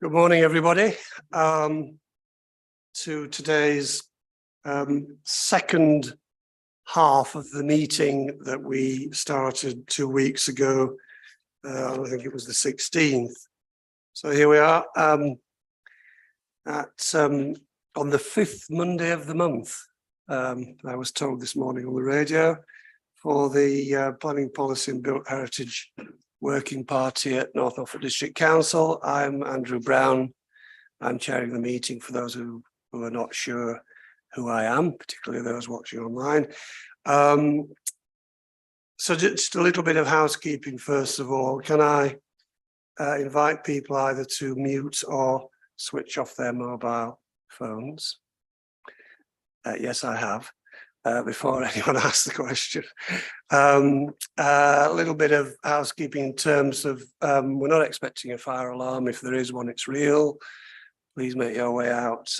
Good morning, everybody, to today's second half of the meeting that we started 2 weeks ago. I think it was the 16th. So here we are on the 5th Monday of the month. I was told this morning on the radio for the Planning Policy and Built Heritage Working Party at North Norfolk District Council. I'm Andrew Brown. I'm chairing the meeting for those who are not sure who I am, particularly those watching online. So just a little bit of housekeeping first of all. Can I invite people either to mute or switch off their mobile phones? Yes, I have. Before anyone asks the question. A little bit of housekeeping in terms of we're not expecting a fire alarm. If there is one, it's real. Please make your way out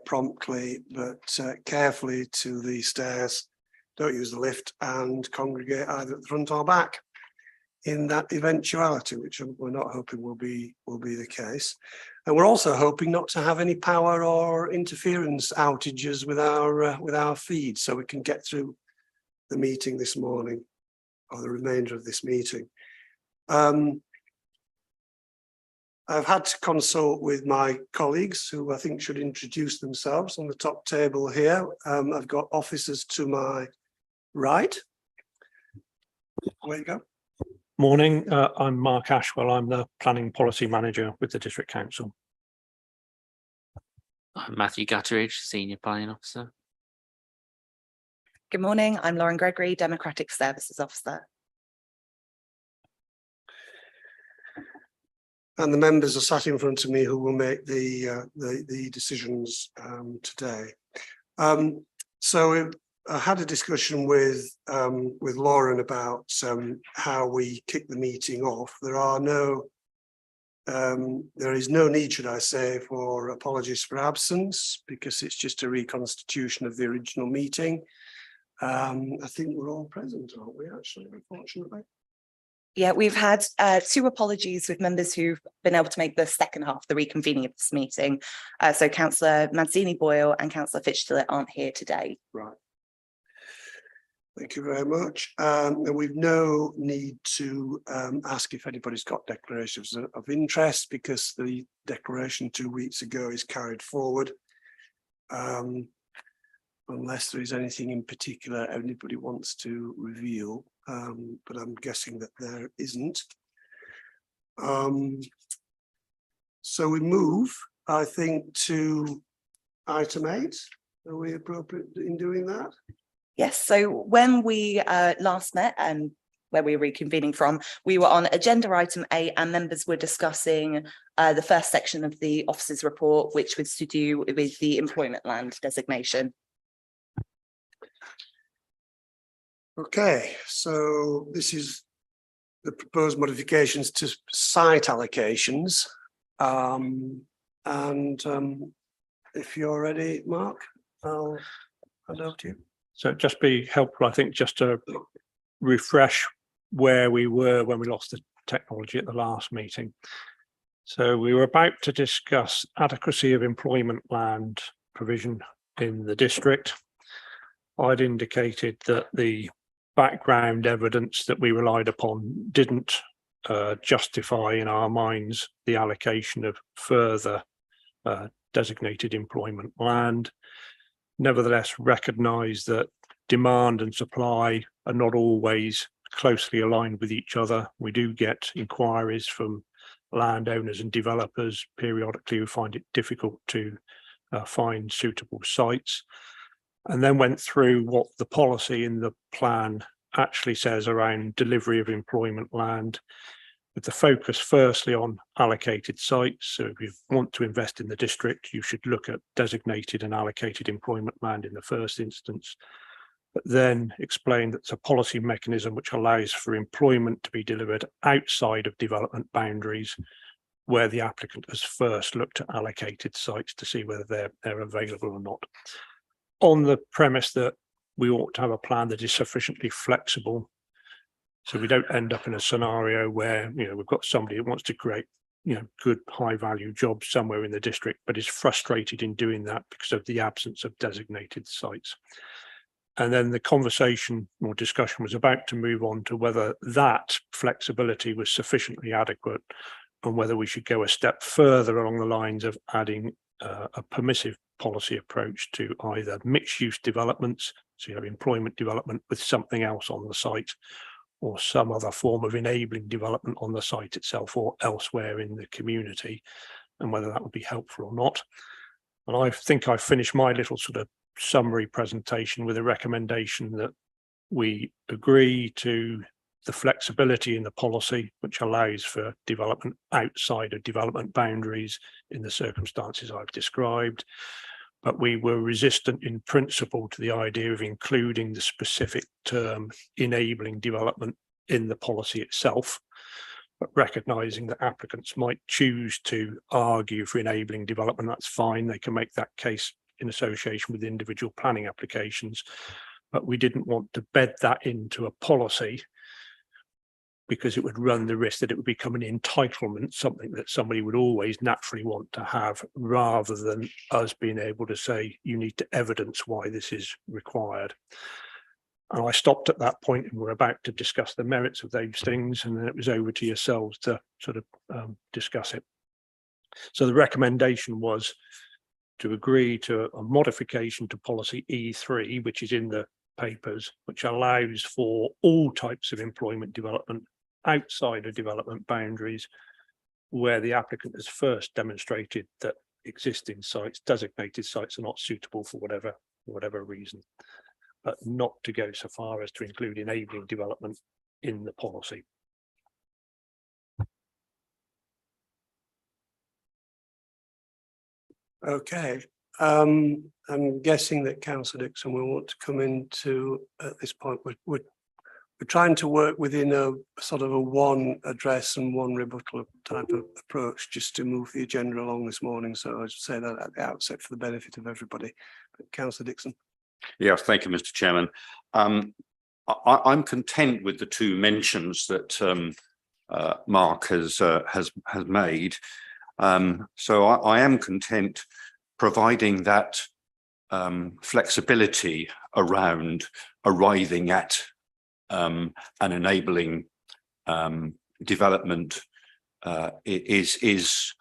promptly but carefully to the stairs. Don't use the lift and congregate either at the front or back in that eventuality, which we're not hoping will be the case. And we're also hoping not to have any power or interference outages with our feed, so we can get through the meeting this morning, or the remainder of this meeting. I've had to consult with my colleagues, who I think should introduce themselves on the top table here. I've got officers to my right. Where you go? Morning, I'm Mark Ashwell. I'm the Planning Policy Manager with the District Council. I'm Matthew Gutteridge, Senior Planning Officer. Good morning, I'm Lauren Gregory, Democratic Services Officer. And the members are sat in front of me who will make the decisions today. So I had a discussion with Lauren about how we kick the meeting off. There is no need, should I say, for apologies for absence, because it's just a reconstitution of the original meeting. I think we're all present, aren't we, actually, unfortunately? Yeah, we've had 2 apologies with members who've been able to make the second half, the reconvening of this meeting. So Councillor Mancini-Boyle and Councillor Fitch-Tillett aren't here today. Right. Thank you very much. And we've no need to ask if anybody's got declarations of interest, because the declaration 2 weeks ago is carried forward. Unless there is anything in particular anybody wants to reveal, but I'm guessing that there isn't. So we move, I think, to item 8. Are we appropriate in doing that? Yes, so when we last met and where we were reconvening from, we were on agenda item 8 and members were discussing the first section of the officer's report, which was to do with the employment land designation. Okay, so this is the proposed modifications to site allocations. If you're ready, Mark, I'll hand over to you. So it'd just be helpful, I think, just to refresh where we were when we lost the technology at the last meeting. So we were about to discuss adequacy of employment land provision in the district. I'd indicated that the background evidence that we relied upon didn't justify in our minds the allocation of further designated employment land. Nevertheless, recognise that demand and supply are not always closely aligned with each other. We do get inquiries from landowners and developers periodically who find it difficult to find suitable sites. And then went through what the policy in the plan actually says around delivery of employment land, with the focus firstly on allocated sites. So if you want to invest in the district, you should look at designated and allocated employment land in the first instance, but then explain that it's a policy mechanism which allows for employment to be delivered outside of development boundaries, where the applicant has first looked at allocated sites to see whether they're available or not, on the premise that we ought to have a plan that is sufficiently flexible So we don't end up in a scenario where, we've got somebody who wants to create, good high value jobs somewhere in the district, but is frustrated in doing that because of the absence of designated sites. And then the conversation or discussion was about to move on to whether that flexibility was sufficiently adequate and whether we should go a step further along the lines of adding a permissive policy approach to either mixed use developments, so you have employment development with something else on the site, or some other form of enabling development on the site itself or elsewhere in the community, and whether that would be helpful or not. And I think I finished my little sort of summary presentation with a recommendation that we agree to the flexibility in the policy, which allows for development outside of development boundaries in the circumstances I've described. But we were resistant in principle to the idea of including the specific term enabling development in the policy itself, but recognizing that applicants might choose to argue for enabling development. That's fine. They can make that case in association with individual planning applications, but we didn't want to bed that into a policy because it would run the risk that it would become an entitlement, something that somebody would always naturally want to have, rather than us being able to say, you need to evidence why this is required. And I stopped at that point and we're about to discuss the merits of those things, and then it was over to yourselves to sort of discuss it. So the recommendation was to agree to a modification to policy E3, which is in the papers, which allows for all types of employment development outside of development boundaries, where the applicant has first demonstrated that existing sites, designated sites, are not suitable for whatever reason, but not to go so far as to include enabling development in the policy. Okay, I'm guessing that Councillor Dixon will want to come into at this point. We're trying to work within a sort of a one address and one rebuttal type of approach, just to move the agenda along this morning. So I should say that at the outset for the benefit of everybody. But Councillor Dixon. Yes, thank you, Mr. Chairman. I'm content with the two mentions that Mark has made. So I am content, providing that flexibility around arriving at an enabling development is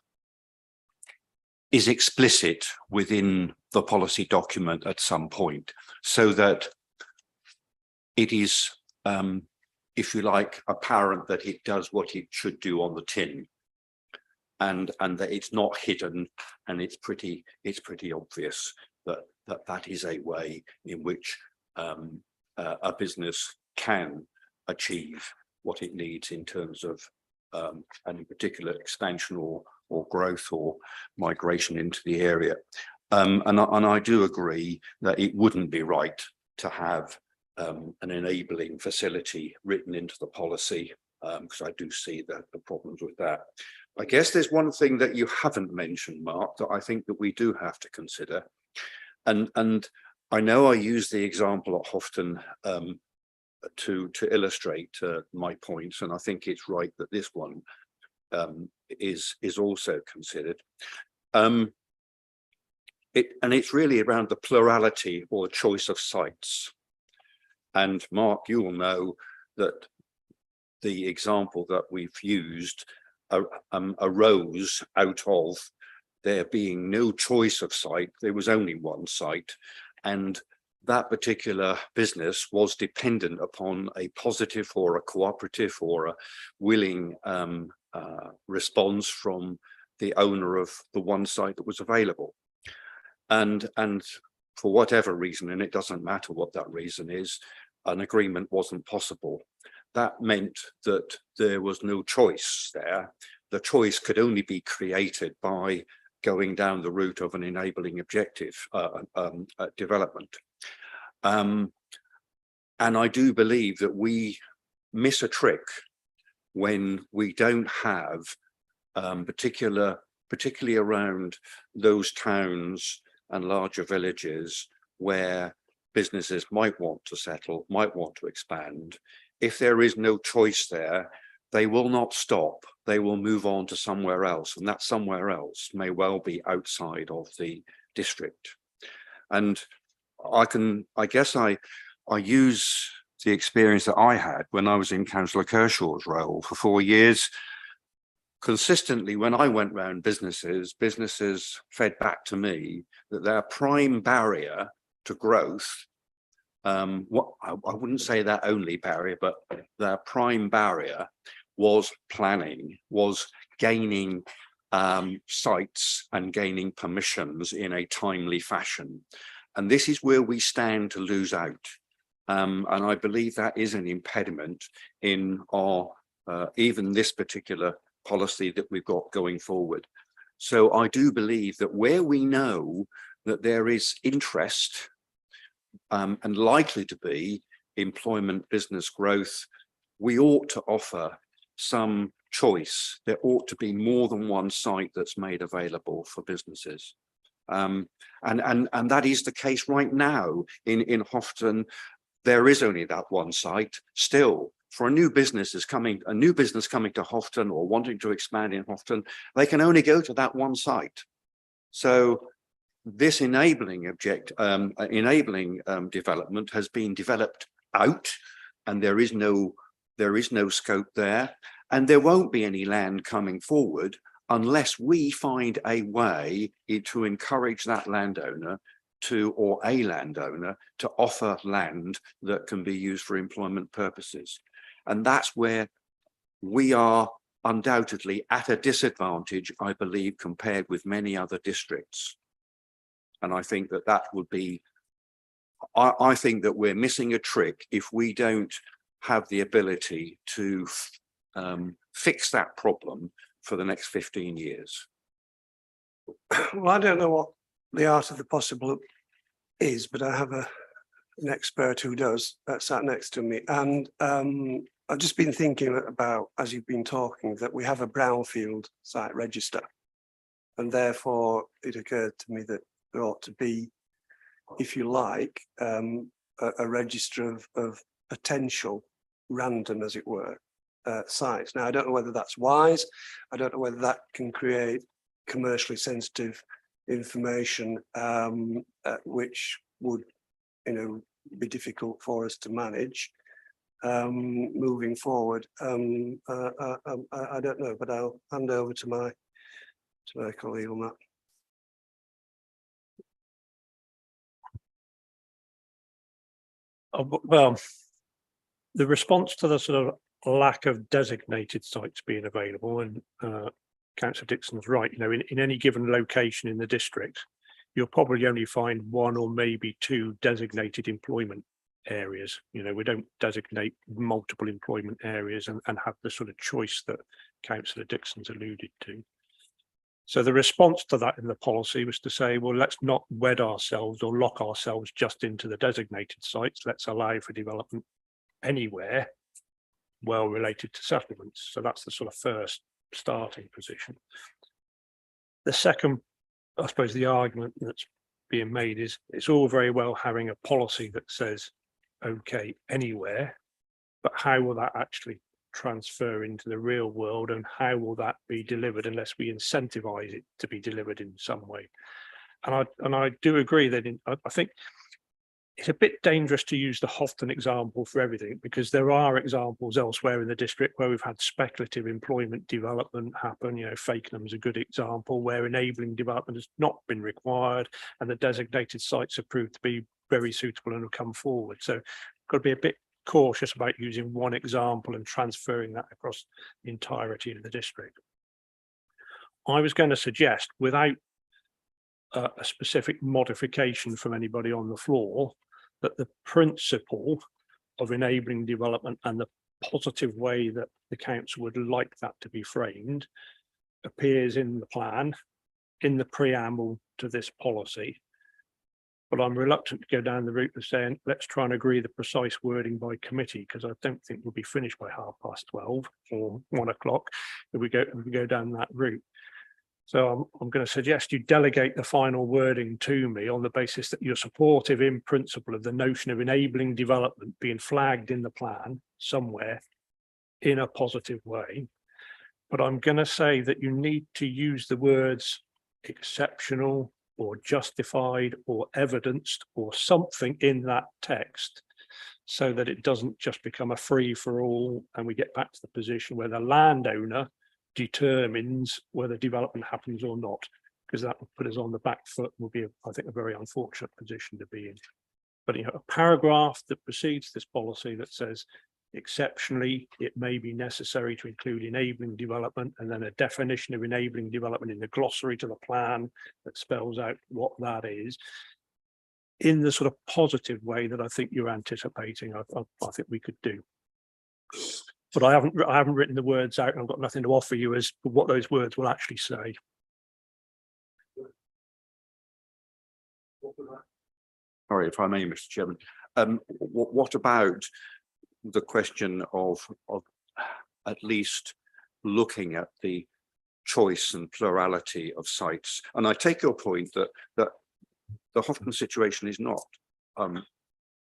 explicit within the policy document at some point, so that it is, if you like, apparent that it does what it should do on the tin, and that it's not hidden, and it's pretty obvious that is a way in which a business can achieve what it needs in terms of any particular expansion or growth or migration into the area. And I do agree that it wouldn't be right to have an enabling facility written into the policy, because I do see the problems with that. I guess there's one thing that you haven't mentioned, Mark, that I think that we do have to consider. And I know I use the example at Houghton to illustrate my points, and I think it's right that this one is also considered. It's really around the plurality or choice of sites. And Mark, you will know that the example that we've used arose out of there being no choice of site. There was only one site, and that particular business was dependent upon a positive or a cooperative or a willing response from the owner of the one site that was available. And for whatever reason, and it doesn't matter what that reason is, an agreement wasn't possible. That meant that there was no choice there. The choice could only be created by going down the route of an enabling objective development. And I do believe that we miss a trick when we don't have, particularly around those towns and larger villages where businesses might want to settle, might want to expand, if there is no choice there, they will not stop. They will move on to somewhere else, and that somewhere else may well be outside of the district. And I guess I use the experience that I had when I was in Councillor Kershaw's role for 4 years. Consistently, when I went round businesses fed back to me that their prime barrier to growth, what I wouldn't say their only barrier, but their prime barrier was planning, was gaining sites and gaining permissions in a timely fashion. And this is where we stand to lose out. And I believe that is an impediment in our even this particular policy that we've got going forward. So I do believe that where we know that there is interest and likely to be employment, business growth, we ought to offer some choice. There ought to be more than one site that's made available for businesses. And that is the case right now in Houghton. There is only that one site still. For a new business coming to Houghton or wanting to expand in Houghton, they can only go to that one site. So this enabling development has been developed out, and there is no scope there, and there won't be any land coming forward unless we find a way to encourage that landowner or a landowner to offer land that can be used for employment purposes. And that's where we are undoubtedly at a disadvantage, I believe, compared with many other districts. And I think that would be, I think that we're missing a trick if we don't have the ability to fix that problem for the next 15 years. Well, I don't know what the art of the possible is, but I have an expert who does, sat next to me. And I've just been thinking about, as you've been talking, that we have a brownfield site register. And therefore, it occurred to me that there ought to be, if you like, a register of potential random, as it were, sites. Now, I don't know whether that's wise. I don't know whether that can create commercially sensitive information, which would, be difficult for us to manage moving forward. I don't know, but I'll hand over to my colleague on that. Well, the response to the sort of lack of designated sites being available, and Councillor Dixon's right, in any given location in the district, you'll probably only find one or maybe two designated employment areas. We don't designate multiple employment areas and have the sort of choice that Councillor Dixon's alluded to. So the response to that in the policy was to say, well, let's not wed ourselves or lock ourselves just into the designated sites. Let's allow for development anywhere well related to settlements. So that's the sort of first starting position. The second, I suppose, the argument that's being made is it's all very well having a policy that says, okay, anywhere, but how will that actually transfer into the real world, and how will that be delivered unless we incentivize it to be delivered in some way? And I do agree that I think it's a bit dangerous to use the Houghton example for everything, because there are examples elsewhere in the district where we've had speculative employment development happen. Fakenham's a good example where enabling development has not been required and the designated sites have proved to be very suitable and have come forward. So got to be a bit cautious about using one example and transferring that across the entirety of the district. I was going to suggest, without a specific modification from anybody on the floor, that the principle of enabling development and the positive way that the council would like that to be framed appears in the plan, in the preamble to this policy. But I'm reluctant to go down the route of saying, let's try and agree the precise wording by committee, because I don't think we'll be finished by 12:30 or 1 o'clock if we go down that route. So I'm going to suggest you delegate the final wording to me on the basis that you're supportive in principle of the notion of enabling development being flagged in the plan somewhere in a positive way. But I'm going to say that you need to use the words exceptional or justified or evidenced or something in that text, so that it doesn't just become a free for all and we get back to the position where the landowner determines whether development happens or not, because that will put us on the back foot and will be, I think, a very unfortunate position to be in. But you know, a paragraph that precedes this policy that says exceptionally it may be necessary to include enabling development, and then a definition of enabling development in the glossary to the plan that spells out what that is, in the sort of positive way that I think you're anticipating. I think we could do. But I haven't written the words out, and I've got nothing to offer you as what those words will actually say. Sorry, if I may, Mr. Chairman. What about the question of at least looking at the choice and plurality of sites? And I take your point that the Houghton situation is not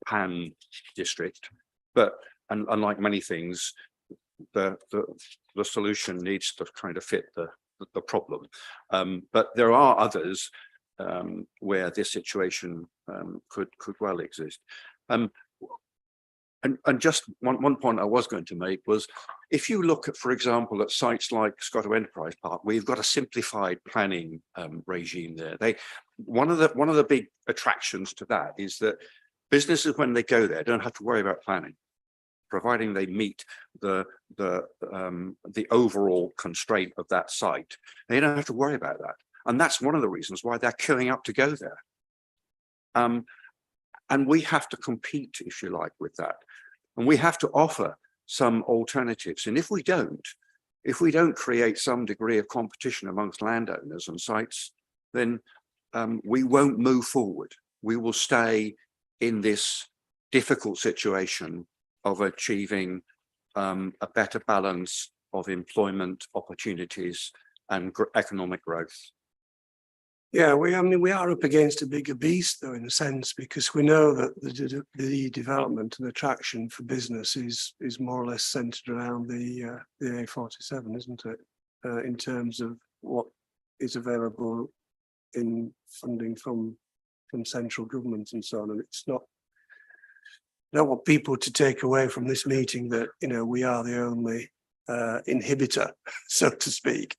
pan district, but and unlike many things, the solution needs to kind of fit the problem. But there are others where this situation could well exist. And just one point I was going to make was, if you look at, for example, at sites like Scotto Enterprise Park, where you've got a simplified planning regime there. One of the big attractions to that is that businesses, when they go there, don't have to worry about planning, providing they meet the overall constraint of that site. They don't have to worry about that, and that's one of the reasons why they're queuing up to go there. And we have to compete, if you like, with that. And we have to offer some alternatives. And if we don't create some degree of competition amongst landowners and sites, then we won't move forward. We will stay in this difficult situation of achieving a better balance of employment opportunities and economic growth. Yeah, I mean, we are up against a bigger beast, though, in a sense, because we know that the development and attraction for business is more or less centred around the A47, isn't it? In terms of what is available in funding from central government and so on. And it's not. I don't want people to take away from this meeting that, you know, we are the only inhibitor, so to speak,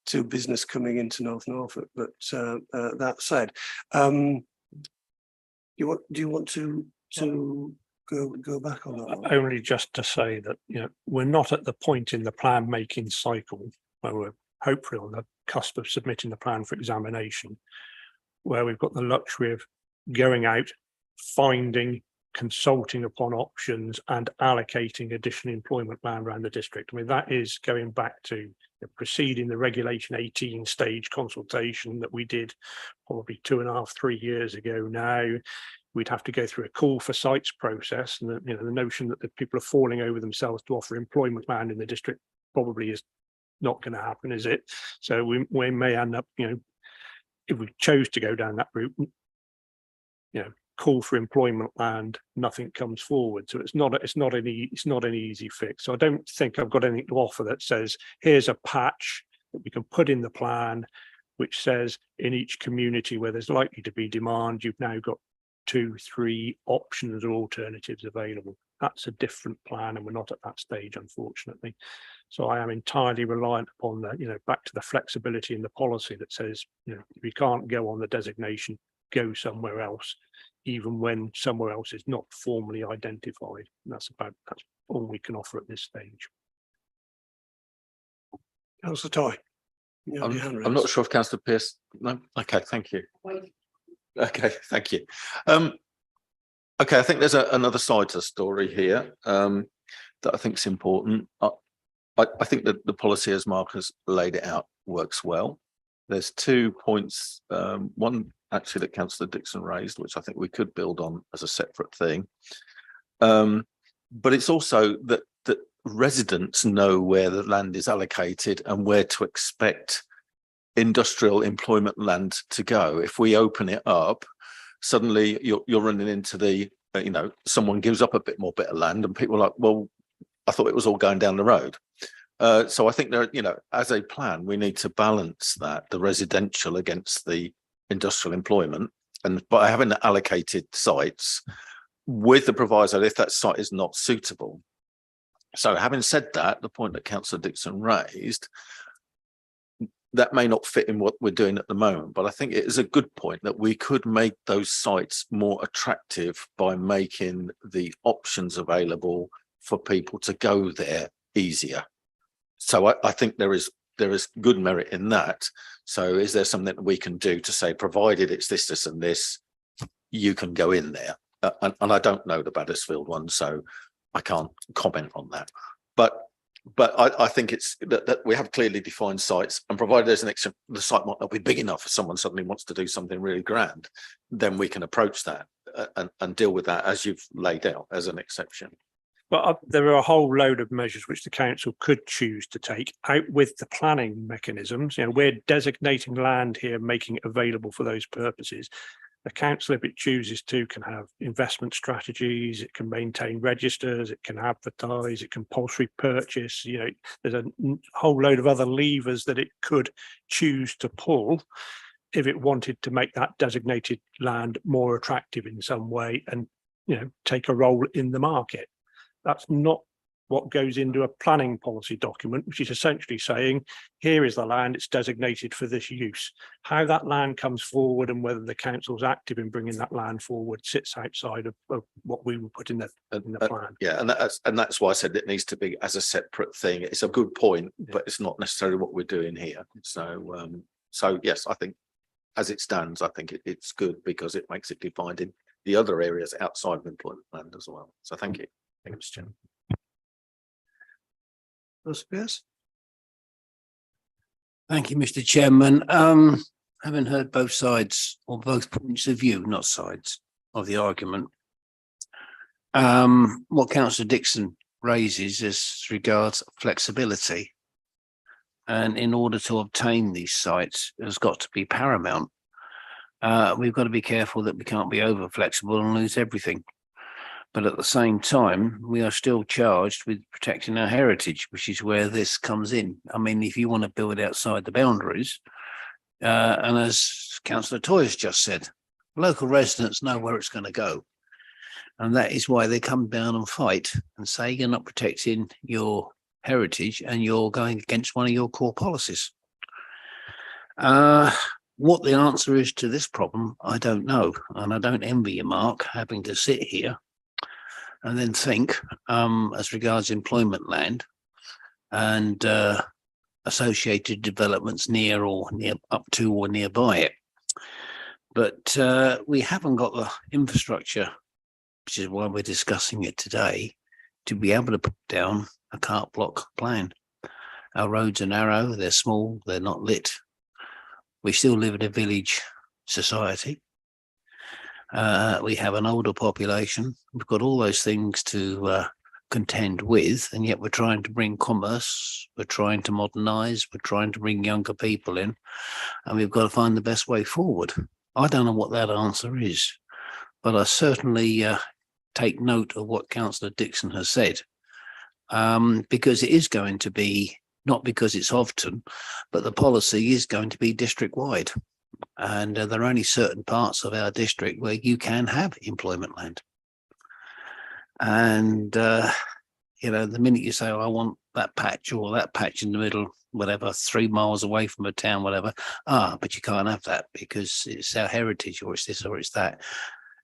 to business coming into North Norfolk. But that said, do you want to go back on that one? Only just to say that, you know, we're not at the point in the plan making cycle where we're hopefully on the cusp of submitting the plan for examination, where we've got the luxury of going out, finding, consulting upon options and allocating additional employment land around the district. I mean, that is going back to preceding the Regulation 18 stage consultation that we did probably 2.5, 3 years ago now. We'd have to go through a call for sites process, and the notion that the people are falling over themselves to offer employment land in the district probably is not going to happen, is it? So we may end up, you know, if we chose to go down that route, you know, call for employment land, nothing comes forward. So it's not an easy fix. So I don't think I've got anything to offer that says here's a patch that we can put in the plan which says in each community where there's likely to be demand, you've now got 2, 3 options or alternatives available. That's a different plan, and we're not at that stage, unfortunately. So I am entirely reliant upon that, you know, back to the flexibility in the policy that says, you know, we can't go on the designation, go somewhere else, even when somewhere else is not formally identified. And that's all we can offer at this stage. Councillor Toy. I'm not sure if Councillor Pearce. No. Okay, thank you. Okay, thank you. Okay, I think there's another side to the story here that I think is important. I think that the policy, as Mark has laid it out, works well. There's 2 points. One actually that Councillor Dixon raised, which I think we could build on as a separate thing. But it's also that residents know where the land is allocated and where to expect industrial employment land to go. If we open it up, suddenly you're running into the, someone gives up a bit more bit of land and people are like, well, I thought it was all going down the road. So I think there, as a plan, we need to balance that, the residential against the industrial employment, and by having allocated sites with the proviso if that site is not suitable. So having said that, the point that Councillor Dixon raised, that may not fit in what we're doing at the moment, but I think it is a good point that we could make those sites more attractive by making the options available for people to go there easier. So I think there is good merit in that. So is there something that we can do to say, provided it's this and this, you can go in there? And I don't know the Badersfield one, so I can't comment on that. But I think it's that we have clearly defined sites, and provided there's an extra, the site might not be big enough if someone suddenly wants to do something really grand, then we can approach that and deal with that as you've laid out as an exception. But there are a whole load of measures which the council could choose to take out with the planning mechanisms. We're designating land here, making it available for those purposes. The council, if it chooses to, can have investment strategies, it can maintain registers, it can advertise, it can compulsory purchase. There's a whole load of other levers that it could choose to pull if it wanted to make that designated land more attractive in some way and, take a role in the market. That's not what goes into a planning policy document, which is essentially saying, here is the land, it's designated for this use. How that land comes forward and whether the council's active in bringing that land forward sits outside of what we would put in the plan. Yeah, and that's why I said it needs to be as a separate thing. It's a good point, but it's not necessarily what we're doing here. So yes, I think as it stands, I think it's good because it makes it defined in the other areas outside of employment land as well. So thank you. Thank you, Mr. Chairman. Thank you, Mr. Chairman. Having heard both sides or both points of view, not sides of the argument, what Councillor Dixon raises as regards flexibility, and in order to obtain these sites, has got to be paramount. We've got to be careful that we can't be over flexible and lose everything. But at the same time, we are still charged with protecting our heritage, which is where this comes in. I mean, if you want to build outside the boundaries, and as Councillor Toy has just said, local residents know where it's going to go. And that is why they come down and fight and say you're not protecting your heritage and you're going against one of your core policies. What the answer is to this problem, I don't know. And I don't envy you, Mark, having to sit here and then think, as regards employment land and associated developments near up to or nearby it. But we haven't got the infrastructure, which is why we're discussing it today, to be able to put down a carte block plan. Our roads are narrow, they're small, they're not lit. We still live in a village society. We have an older population. We've got all those things to contend with, and yet we're trying to bring commerce, we're trying to modernise, we're trying to bring younger people in, and we've got to find the best way forward. I don't know what that answer is, but I certainly take note of what Councillor Dixon has said, because it is going to be, not because it's Houghton, but the policy is going to be district-wide. And there are only certain parts of our district where you can have employment land. And, the minute you say, oh, I want that patch or that patch in the middle, whatever, 3 miles away from a town, whatever, but you can't have that because it's our heritage or it's this or it's that.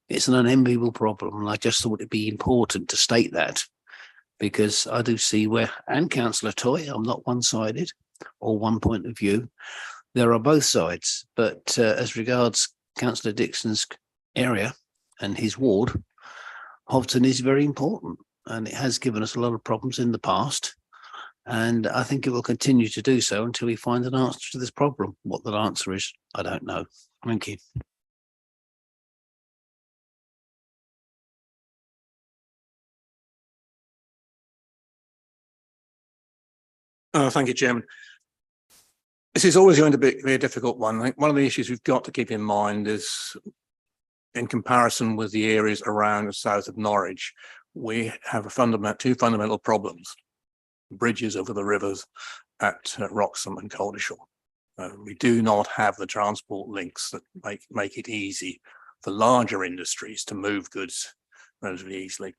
It's an unenviable problem. And I just thought it'd be important to state that, because I do see where, and Councillor Toy, I'm not one-sided or one point of view. There are both sides, but as regards Councillor Dixon's area and his ward, Houghton is very important, and it has given us a lot of problems in the past. And I think it will continue to do so until we find an answer to this problem. What that answer is, I don't know. Thank you. Thank you, Chairman. This is always going to be a difficult one. I think one of the issues we've got to keep in mind is, in comparison with the areas around the south of Norwich, we have two fundamental problems: bridges over the rivers at Wroxham and Coldershall. We do not have the transport links that make it easy for larger industries to move goods relatively easily.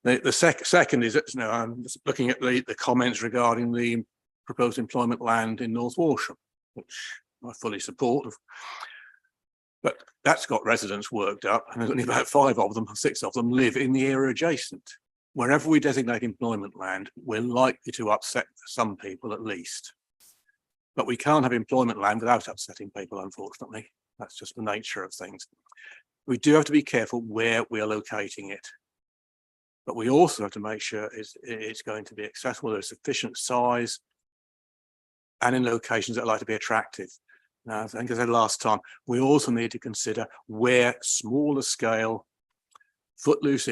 The second is, I'm just looking at the comments regarding the proposed employment land in North Walsham, which I fully support. But that's got residents worked up, and there's only about 5 of them, 6 of them live in the area adjacent. Wherever we designate employment land, we're likely to upset some people at least. But we can't have employment land without upsetting people, unfortunately. That's just the nature of things. We do have to be careful where we're locating it. But we also have to make sure it's going to be accessible, there's sufficient size, and in locations that are likely to be attractive. Now, I think I said last time, we also need to consider where smaller scale, footloose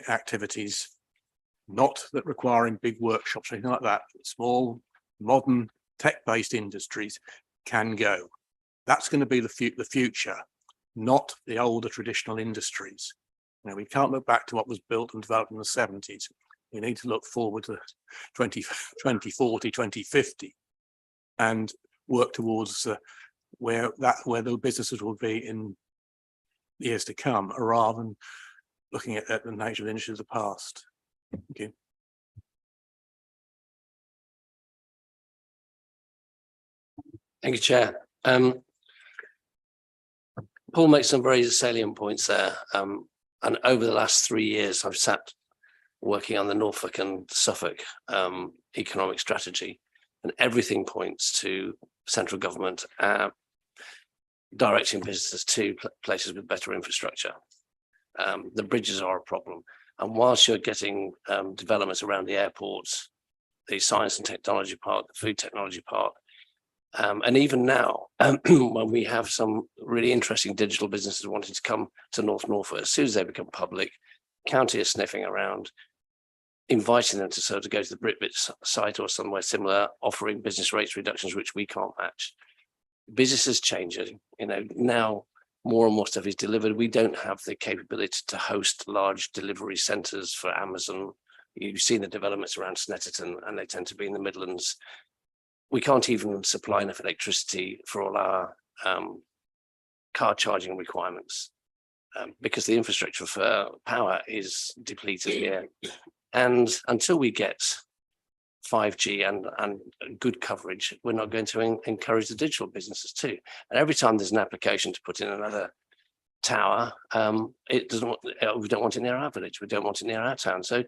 activities, not that requiring big workshops or anything like that, small, modern, tech-based industries can go. That's going to be the future, not the older traditional industries. Now, we can't look back to what was built and developed in the 70s. We need to look forward to 2040, 2050, and work towards where the businesses will be in years to come, rather than looking at the nature of the industry of the past. Thank you. Thank you, Chair. Paul makes some very salient points there. And over the last 3 years, I've sat working on the Norfolk and Suffolk economic strategy, and everything points to central government directing businesses to places with better infrastructure. The bridges are a problem. And whilst you're getting developments around the airports, the science and technology park, the food technology park, and even now, when we have some really interesting digital businesses wanting to come to North Norfolk, as soon as they become public, county is sniffing around, inviting them to sort of go to the Britbit site or somewhere similar, offering business rates reductions, which we can't match. Business is changing. Now more and more stuff is delivered. We don't have the capability to host large delivery centres for Amazon. You've seen the developments around Snetterton, and they tend to be in the Midlands. We can't even supply enough electricity for all our car charging requirements because the infrastructure for power is depleted here. And until we get 5G and good coverage, we're not going to encourage the digital businesses too. And every time there's an application to put in another tower, we don't want it near our village, we don't want it near our town. So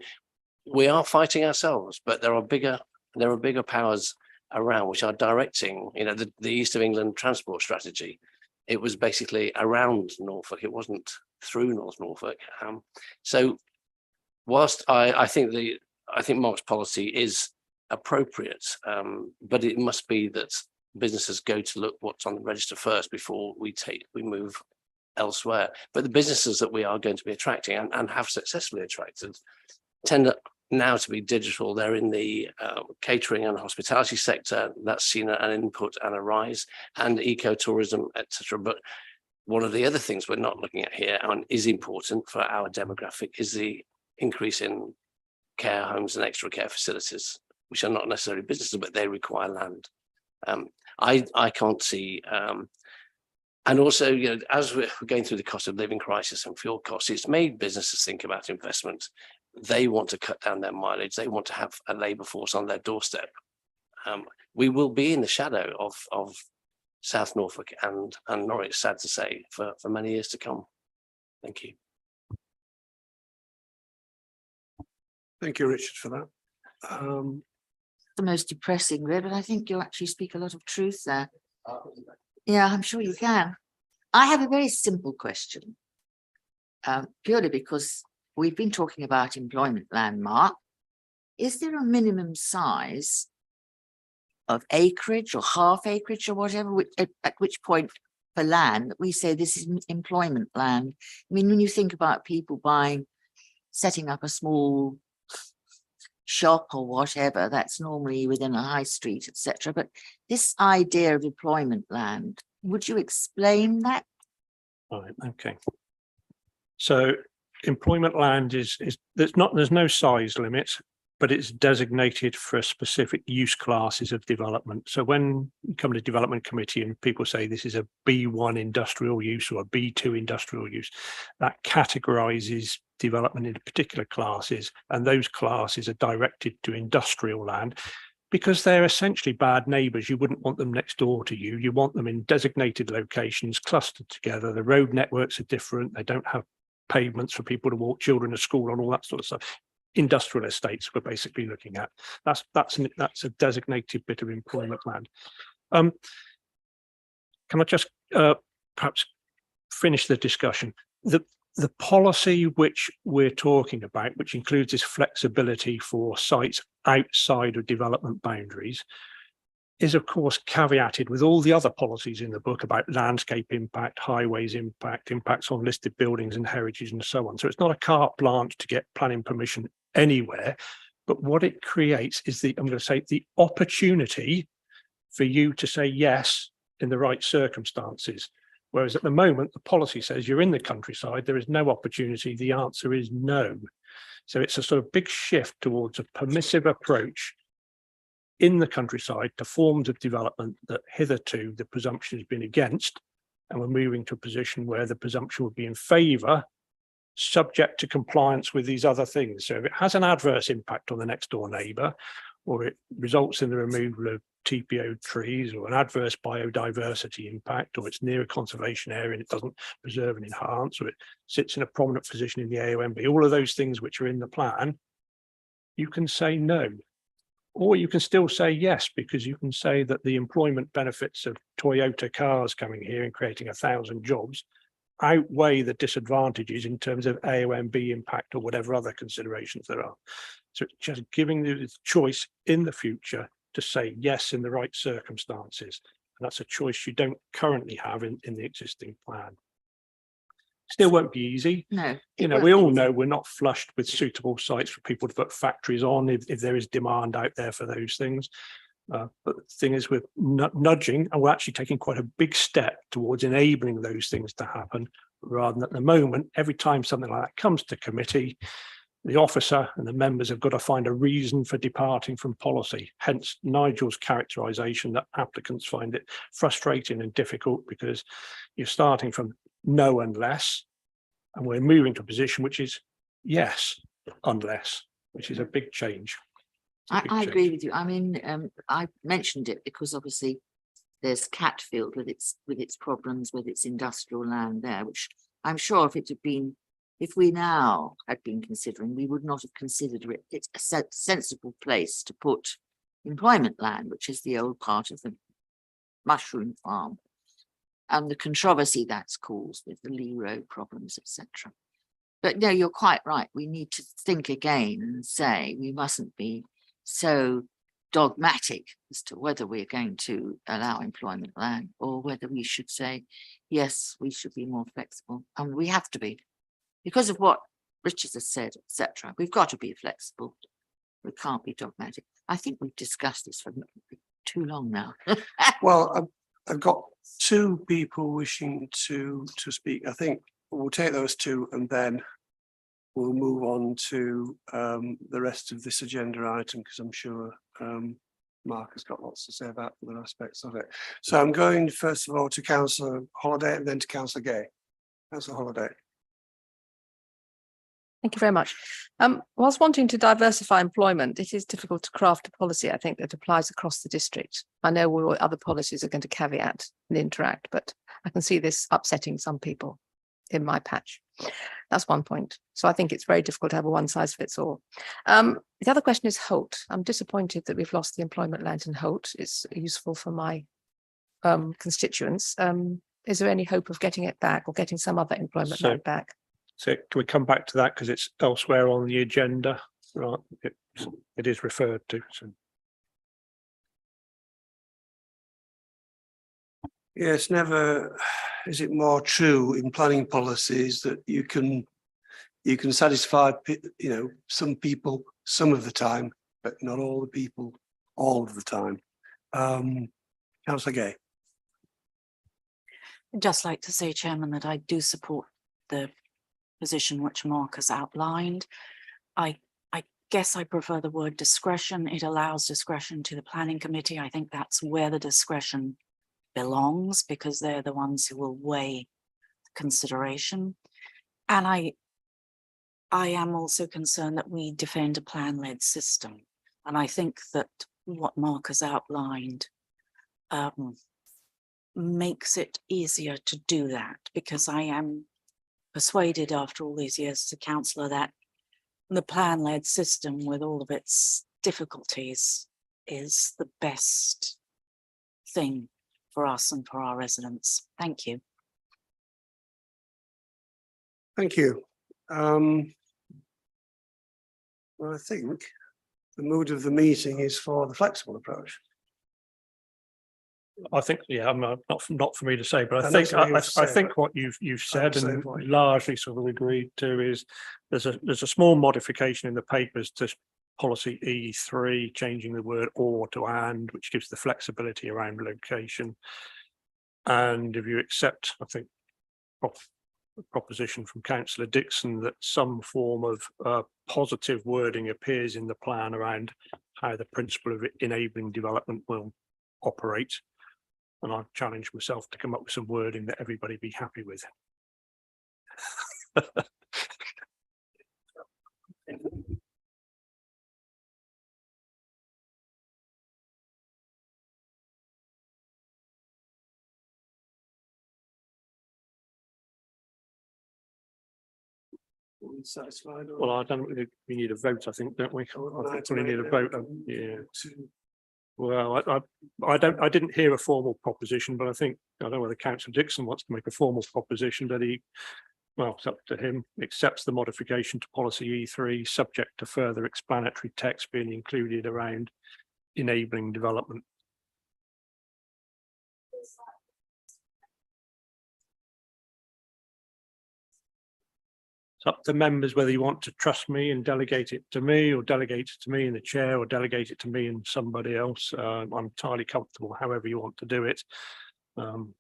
we are fighting ourselves, but there are bigger powers around which are directing, the East of England transport strategy. It was basically around Norfolk, it wasn't through North Norfolk. So whilst I think Mark's policy is appropriate, but it must be that businesses go to look what's on the register first before we move elsewhere. But the businesses that we are going to be attracting and have successfully attracted tend now to be digital. They're in the catering and hospitality sector. That's seen an input and a rise, and ecotourism, etc. But one of the other things we're not looking at here and is important for our demographic is the increase in care homes and extra care facilities, which are not necessarily businesses, but they require land. I can't see, and also, as we're going through the cost of living crisis and fuel costs, it's made businesses think about investment. They want to cut down their mileage. They want to have a labour force on their doorstep. We will be in the shadow of South Norfolk and Norwich, sad to say, for many years to come. Thank you. Thank you, Richard, for that. The most depressing bit, but I think you actually speak a lot of truth there. Yeah, I'm sure you can. I have a very simple question, purely because we've been talking about employment landmark. Is there a minimum size of acreage or half acreage or whatever, at which point for land that we say this is employment land? I mean, when you think about people setting up a small shop or whatever, that's normally within a high street, etc. But this idea of employment land, would you explain that? Right, okay. So employment land is there's no size limit, but it's designated for specific use classes of development. So when you come to development committee and people say this is a B1 industrial use or a B2 industrial use, that categorizes development into particular classes, and those classes are directed to industrial land because they're essentially bad neighbours. You wouldn't want them next door to you. You want them in designated locations, clustered together. The road networks are different. They don't have pavements for people to walk children to school and all that sort of stuff. Industrial estates we're basically looking at. That's a designated bit of employment land. Can I just perhaps finish the discussion? The policy which we're talking about, which includes this flexibility for sites outside of development boundaries, is of course caveated with all the other policies in the book about landscape impact, highways impact, impacts on listed buildings and heritage and so on. So it's not a carte blanche to get planning permission anywhere, but what it creates is I'm going to say the opportunity for you to say yes in the right circumstances. Whereas at the moment, the policy says you're in the countryside, there is no opportunity, the answer is no. So it's a sort of big shift towards a permissive approach in the countryside to forms of development that hitherto the presumption has been against, and we're moving to a position where the presumption would be in favour, subject to compliance with these other things. So if it has an adverse impact on the next door neighbour, or it results in the removal of TPO trees, or an adverse biodiversity impact, or it's near a conservation area and it doesn't preserve and enhance, or it sits in a prominent position in the AONB, all of those things which are in the plan, you can say no. Or you can still say yes, because you can say that the employment benefits of Toyota cars coming here and creating 1,000 jobs outweigh the disadvantages in terms of AONB impact or whatever other considerations there are. So it's just giving you the choice in the future to say yes in the right circumstances. And that's a choice you don't currently have in the existing plan. Still won't be easy. No. You know, we all know we're not flushed with suitable sites for people to put factories on if there is demand out there for those things. But the thing is, we're nudging, and we're actually taking quite a big step towards enabling those things to happen, rather than at the moment, every time something like that comes to committee, the officer and the members have got to find a reason for departing from policy. Hence Nigel's characterisation that applicants find it frustrating and difficult because you're starting from no unless, and we're moving to a position which is yes unless, which is a big change. I agree with you. I mean, I mentioned it because obviously there's Catfield with its problems with its industrial land there, which I'm sure if we now had been considering, we would not have considered it. It's a sensible place to put employment land, which is the old part of the mushroom farm, and the controversy that's caused with the Lee Road problems, etc. But no, you're quite right. We need to think again and say we mustn't be so dogmatic as to whether we're going to allow employment land or whether we should say, yes, we should be more flexible. And we have to be, because of what Richard has said, etc. We've got to be flexible. We can't be dogmatic. I think we've discussed this for too long now. Well, I've got two people wishing to speak. I think we'll take those two and then we'll move on to the rest of this agenda item, because I'm sure Mark has got lots to say about other aspects of it. So I'm going first of all to Councillor Holiday and then to Councillor Gay. Councillor Holiday. Thank you very much. Whilst wanting to diversify employment, it is difficult to craft a policy, I think, that applies across the district. I know all other policies are going to caveat and interact, but I can see this upsetting some people in my patch. That's one point. So I think it's very difficult to have a one size fits all. The other question is Holt. I'm disappointed that we've lost the employment land in Holt. It's useful for my constituents. Is there any hope of getting it back or getting some other employment land back? So can we come back to that because it's elsewhere on the agenda? Right, it is referred to. So. Yes, never is it more true in planning policies that you can satisfy, some people some of the time, but not all the people all of the time. Councillor Gay. I'd just like to say, Chairman, that I do support the position which Mark has outlined. I guess I prefer the word discretion. It allows discretion to the planning committee. I think that's where the discretion belongs, because they're the ones who will weigh the consideration. And I am also concerned that we defend a plan-led system. And I think that what Mark has outlined makes it easier to do that, because I am persuaded after all these years as a councillor that the plan-led system, with all of its difficulties, is the best thing for us and for our residents. Thank you. Thank you. Well, I think the mood of the meeting is for the flexible approach. I think, yeah, I'm not for me to say, but I And think that's what you I say, think but what you've said say and for you. largely sort of agreed to is there's a small modification in the papers to policy E3, changing the word or to and, which gives the flexibility around location. And if you accept, I think, proposition from Councillor Dixon that some form of positive wording appears in the plan around how the principle of enabling development will operate. And I've challenged myself to come up with some wording that everybody be happy with. Satisfied? Well, I don't really, we need a vote, I think, don't we? I think we need a vote. Yeah. Well, I didn't hear a formal proposition, but I don't know whether Councillor Dixon wants to make a formal proposition, but well, it's up to him, accepts the modification to policy E3, subject to further explanatory text being included around enabling development. It's up to members whether you want to trust me and delegate it to me, or delegate it to me in the chair, or delegate it to me and somebody else. I'm entirely comfortable however you want to do it. I'm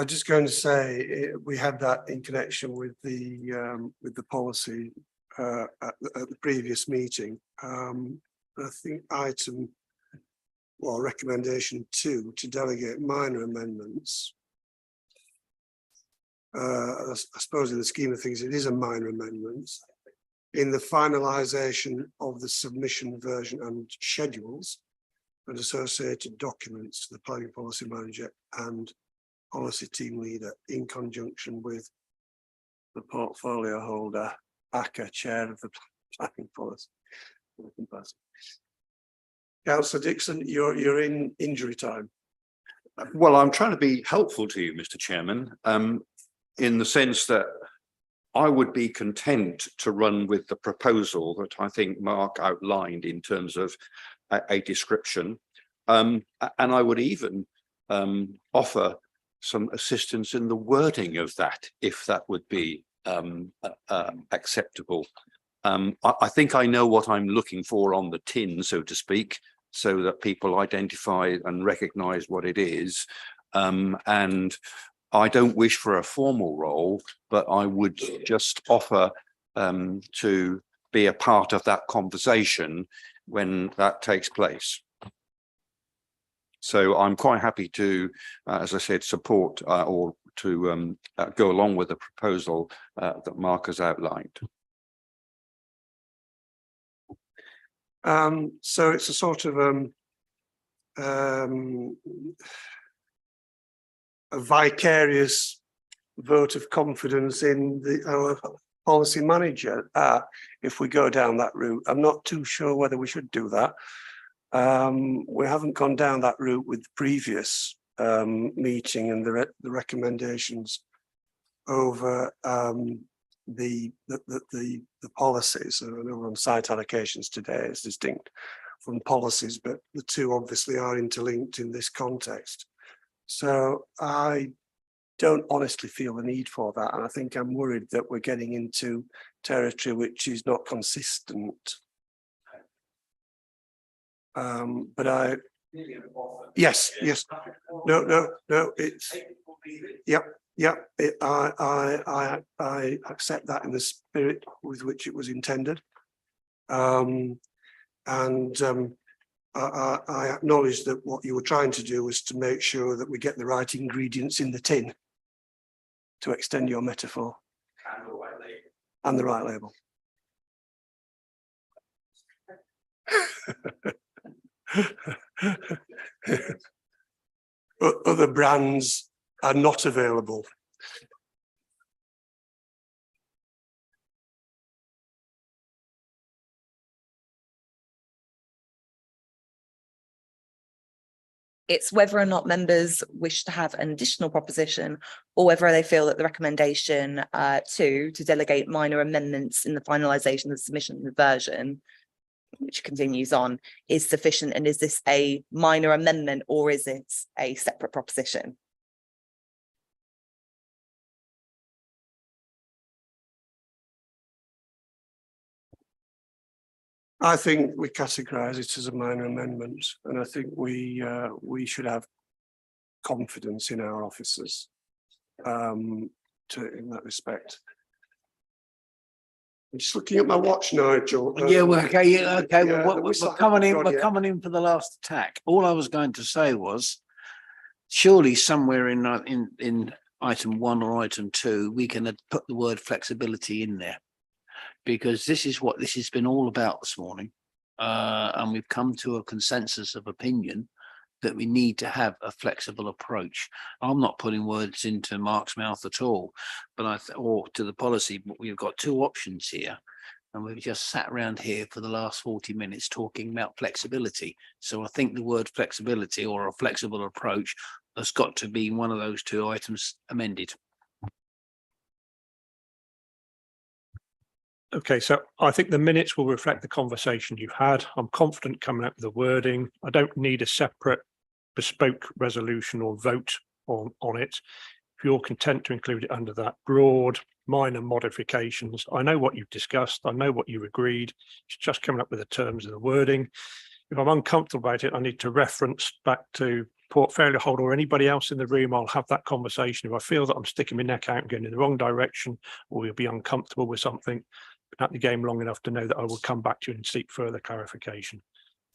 just going to say we had that in connection with the policy at the previous meeting. I think recommendation 2 to delegate minor amendments. I suppose in the scheme of things, it is a minor amendment in the finalisation of the submission version and schedules and associated documents to the planning policy manager and policy team leader in conjunction with the portfolio holder, ACCA, chair of the planning policy. Councillor Dixon, you're in injury time. Well, I'm trying to be helpful to you, Mr. Chairman, in the sense that I would be content to run with the proposal that I think Mark outlined in terms of a description. And I would even offer some assistance in the wording of that, if that would be acceptable. I think I know what I'm looking for on the tin, so to speak, so that people identify and recognize what it is. And I don't wish for a formal role, but I would just offer to be a part of that conversation when that takes place. So I'm quite happy to, as I said, support or to go along with the proposal that Mark has outlined. So it's a sort of a vicarious vote of confidence in our policy manager if we go down that route. I'm not too sure whether we should do that. We haven't gone down that route with the previous meeting and the recommendations over the policies. So I know we're on site allocations today, it's distinct from policies, but the two obviously are interlinked in this context. So I don't honestly feel the need for that. And I think I'm worried that we're getting into territory which is not consistent. But yes, no, it's, yep, I accept that in the spirit with which it was intended. I acknowledge that what you were trying to do was to make sure that we get the right ingredients in the tin, to extend your metaphor. And the right label. Other brands are not available. It's whether or not members wish to have an additional proposition, or whether they feel that the recommendation to delegate minor amendments in the finalisation of the submission of the version, which continues on, is sufficient. And is this a minor amendment or is it a separate proposition? I think we categorise it as a minor amendment, and I think we should have confidence in our officers in that respect. I'm just looking at my watch, Nigel. Yeah, well, okay, yeah, okay. yeah, Well, the we're whistle coming in. hasn't gone We're yet. coming in for the last attack. All I was going to say was, surely somewhere in item 1 or item 2, we can put the word flexibility in there, because this is what this has been all about this morning, and we've come to a consensus of opinion that we need to have a flexible approach. I'm not putting words into Mark's mouth at all, but or to the policy, but we've got 2 options here. And we've just sat around here for the last 40 minutes talking about flexibility. So I think the word flexibility or a flexible approach has got to be one of those 2 items amended. Okay, so I think the minutes will reflect the conversation you've had. I'm confident coming up with the wording. I don't need a separate bespoke resolution or vote on it. If you're content to include it under that broad minor modifications, I know what you've discussed, I know what you agreed. It's just coming up with the terms of the wording. If I'm uncomfortable about it, I need to reference back to portfolio holder or anybody else in the room. I'll have that conversation. If I feel that I'm sticking my neck out and going in the wrong direction, or we'll be uncomfortable with something, at the game long enough to know that I will come back to you and seek further clarification.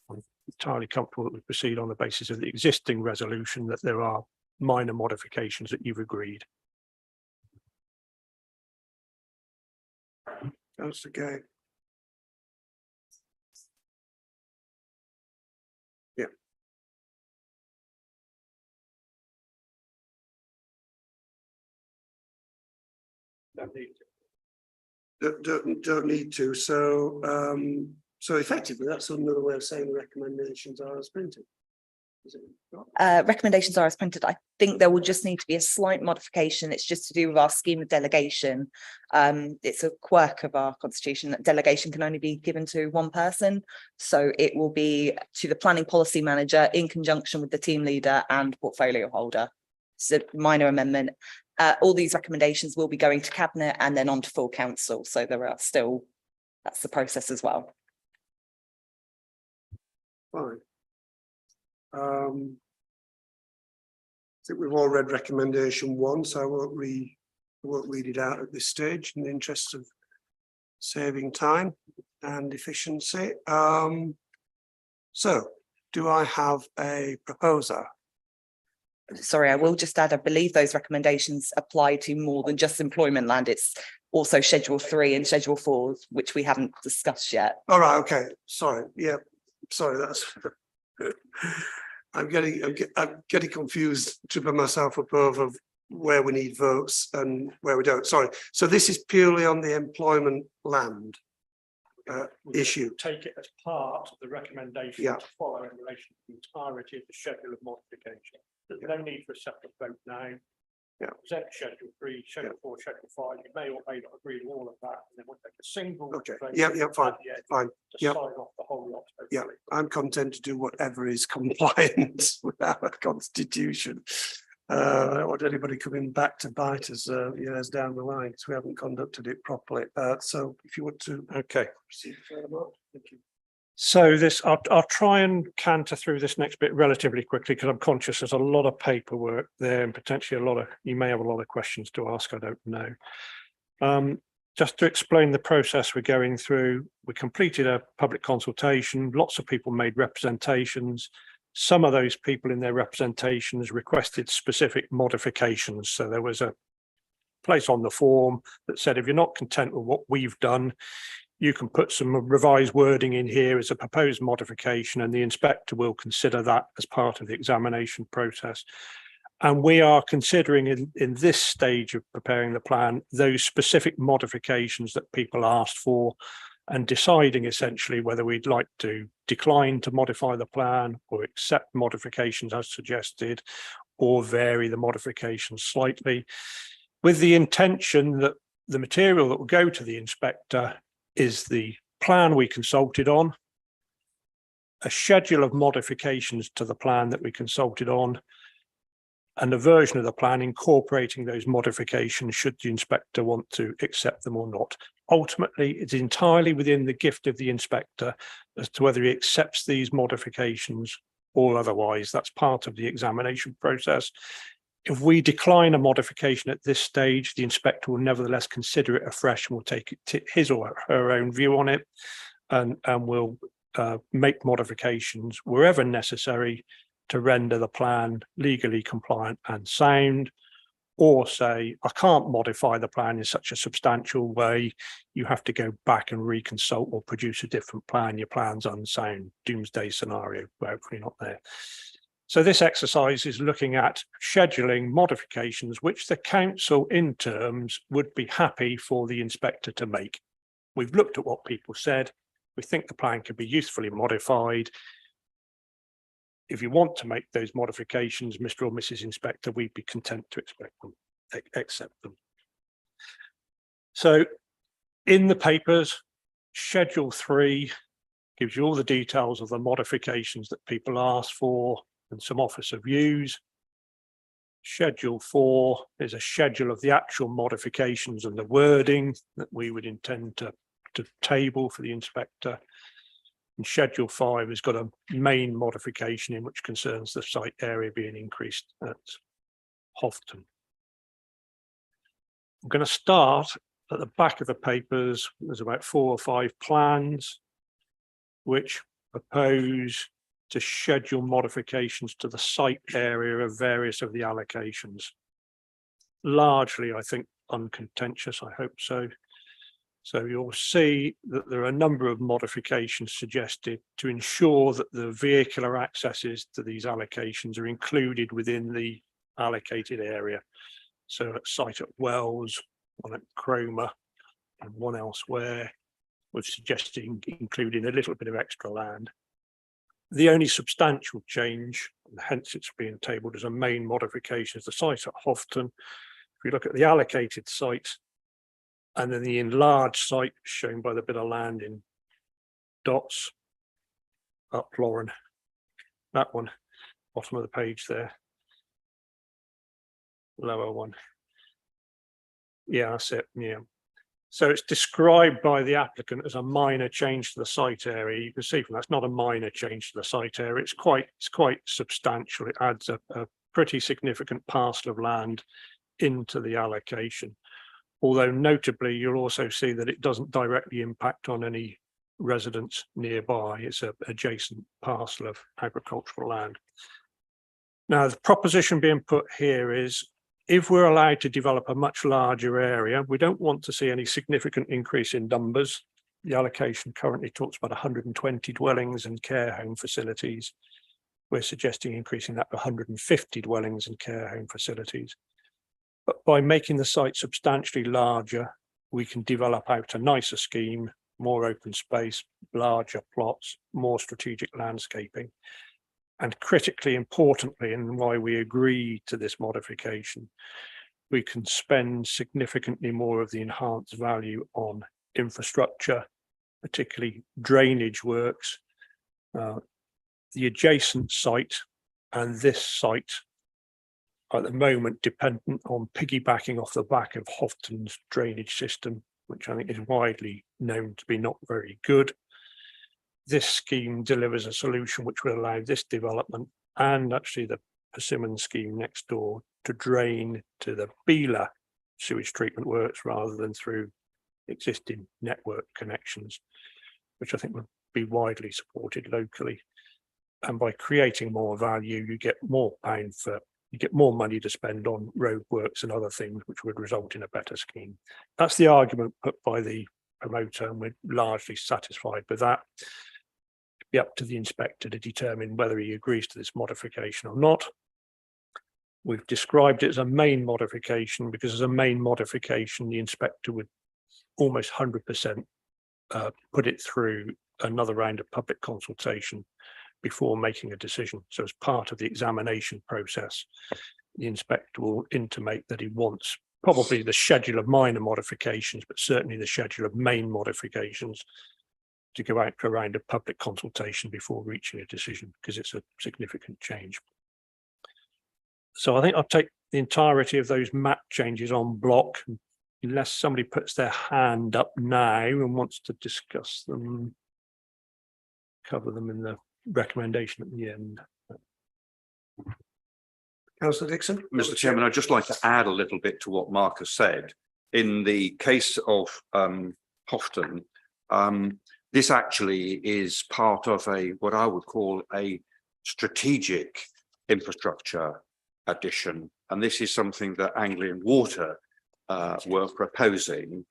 I'm entirely comfortable that we proceed on the basis of the existing resolution, that there are minor modifications that you've agreed. That's okay. Yeah. Don't need to. So effectively, that's another way of saying the recommendations are as printed. Is it not? Recommendations are as printed. I think there will just need to be a slight modification. It's just to do with our scheme of delegation. It's a quirk of our constitution that delegation can only be given to 1 person. So it will be to the planning policy manager in conjunction with the team leader and portfolio holder. It's a minor amendment. All these recommendations will be going to cabinet and then on to full council. So there are still, that's the process as well. Fine. I think we've all read recommendation 1, so I won't read it out at this stage in the interest of saving time and efficiency. So do I have a proposer? Sorry, I will just add, I believe those recommendations apply to more than just employment land. It's also Schedule 3 and Schedule 4, which we haven't discussed yet. All right, okay, sorry, yeah, sorry, that's I'm getting confused, tripping myself up over where we need votes and where we don't. Sorry, so this is purely on the employment land issue. Take it as part of the recommendation to follow in relation to the entirety of the schedule of modification. There's no need for a separate vote now. present schedule 3, schedule 4, schedule 5. You may or may not agree with all of that, and then we'll take a single. Okay, vote yeah, fine, at the end fine. To Yep. sign off the whole lot. Yeah, hopefully. I'm content to do whatever is compliant with our constitution. I don't want anybody coming back to bite us years down the line because we haven't conducted it properly. So if you want to Okay. proceed further, Mark, thank you. So this, I'll try and canter through this next bit relatively quickly because I'm conscious there's a lot of paperwork there and potentially you may have a lot of questions to ask, I don't know. Just to explain the process we're going through, we completed a public consultation, lots of people made representations. Some of those people in their representations requested specific modifications. So there was a place on the form that said, if you're not content with what we've done, you can put some revised wording in here as a proposed modification, and the inspector will consider that as part of the examination process. And we are considering in this stage of preparing the plan, those specific modifications that people asked for, and deciding essentially whether we'd like to decline to modify the plan or accept modifications as suggested, or vary the modifications slightly, with the intention that the material that will go to the inspector is the plan we consulted on, a schedule of modifications to the plan that we consulted on, and a version of the plan incorporating those modifications should the inspector want to accept them or not. Ultimately, it's entirely within the gift of the inspector as to whether he accepts these modifications or otherwise. That's part of the examination process. If we decline a modification at this stage, the inspector will nevertheless consider it afresh and will take his or her own view on it, and will make modifications wherever necessary to render the plan legally compliant and sound, or say, I can't modify the plan in such a substantial way, you have to go back and reconsult or produce a different plan, your plan's unsound, doomsday scenario, we're hopefully not there. So this exercise is looking at scheduling modifications which the council in terms would be happy for the inspector to make. We've looked at what people said. We think the plan can be usefully modified. If you want to make those modifications, Mr. or Mrs. Inspector, we'd be content to accept them. So in the papers, Schedule 3 gives you all the details of the modifications that people asked for and some officer views. Schedule 4 is a schedule of the actual modifications and the wording that we would intend to table for the inspector. And Schedule 5 has got a main modification in which concerns the site area being increased at Houghton. I'm going to start at the back of the papers. There's about 4 or 5 plans which propose to schedule modifications to the site area of various of the allocations. Largely, I think, uncontentious, I hope so. So you'll see that there are a number of modifications suggested to ensure that the vehicular accesses to these allocations are included within the allocated area. So at site at Wells, one at Cromer, and one elsewhere, we're suggesting including a little bit of extra land. The only substantial change, and hence it's being tabled as a main modification, is the site at Houghton. If you look at the allocated site, and then the enlarged site shown by the bit of land in dots up Lauren, that one, bottom of the page there, lower one. Yeah, that's it. Yeah. So it's described by the applicant as a minor change to the site area. You can see from that's not a minor change to the site area. It's quite substantial. It adds a pretty significant parcel of land into the allocation. Although notably, you'll also see that it doesn't directly impact on any residents nearby. It's an adjacent parcel of agricultural land. Now, the proposition being put here is, if we're allowed to develop a much larger area, we don't want to see any significant increase in numbers. The allocation currently talks about 120 dwellings and care home facilities. We're suggesting increasing that to 150 dwellings and care home facilities. But by making the site substantially larger, we can develop out a nicer scheme, more open space, larger plots, more strategic landscaping. And critically importantly, and why we agreed to this modification, we can spend significantly more of the enhanced value on infrastructure, particularly drainage works. The adjacent site and this site are at the moment dependent on piggybacking off the back of Houghton's drainage system, which I think is widely known to be not very good. This scheme delivers a solution which will allow this development and actually the Persimmon scheme next door to drain to the Beela sewage treatment works rather than through existing network connections, which I think would be widely supported locally. And by creating more value, you get more more money to spend on road works and other things, which would result in a better scheme. That's the argument put by the promoter, and we're largely satisfied with that. It'd be up to the inspector to determine whether he agrees to this modification or not. We've described it as a main modification because as a main modification, the inspector would almost 100% put it through another round of public consultation before making a decision. So as part of the examination process, the inspector will intimate that he wants probably the schedule of minor modifications, but certainly the schedule of main modifications to go out for a round of public consultation before reaching a decision, because it's a significant change. So I think I'll take the entirety of those map changes on block, unless somebody puts their hand up now and wants to discuss them, cover them in the recommendation at the end. Councillor Dixon. Mr. Chairman, I'd just like to add a little bit to what Mark has said. In the case of Houghton, this actually is part of what I would call a strategic infrastructure addition, and this is something that Anglian Water were proposing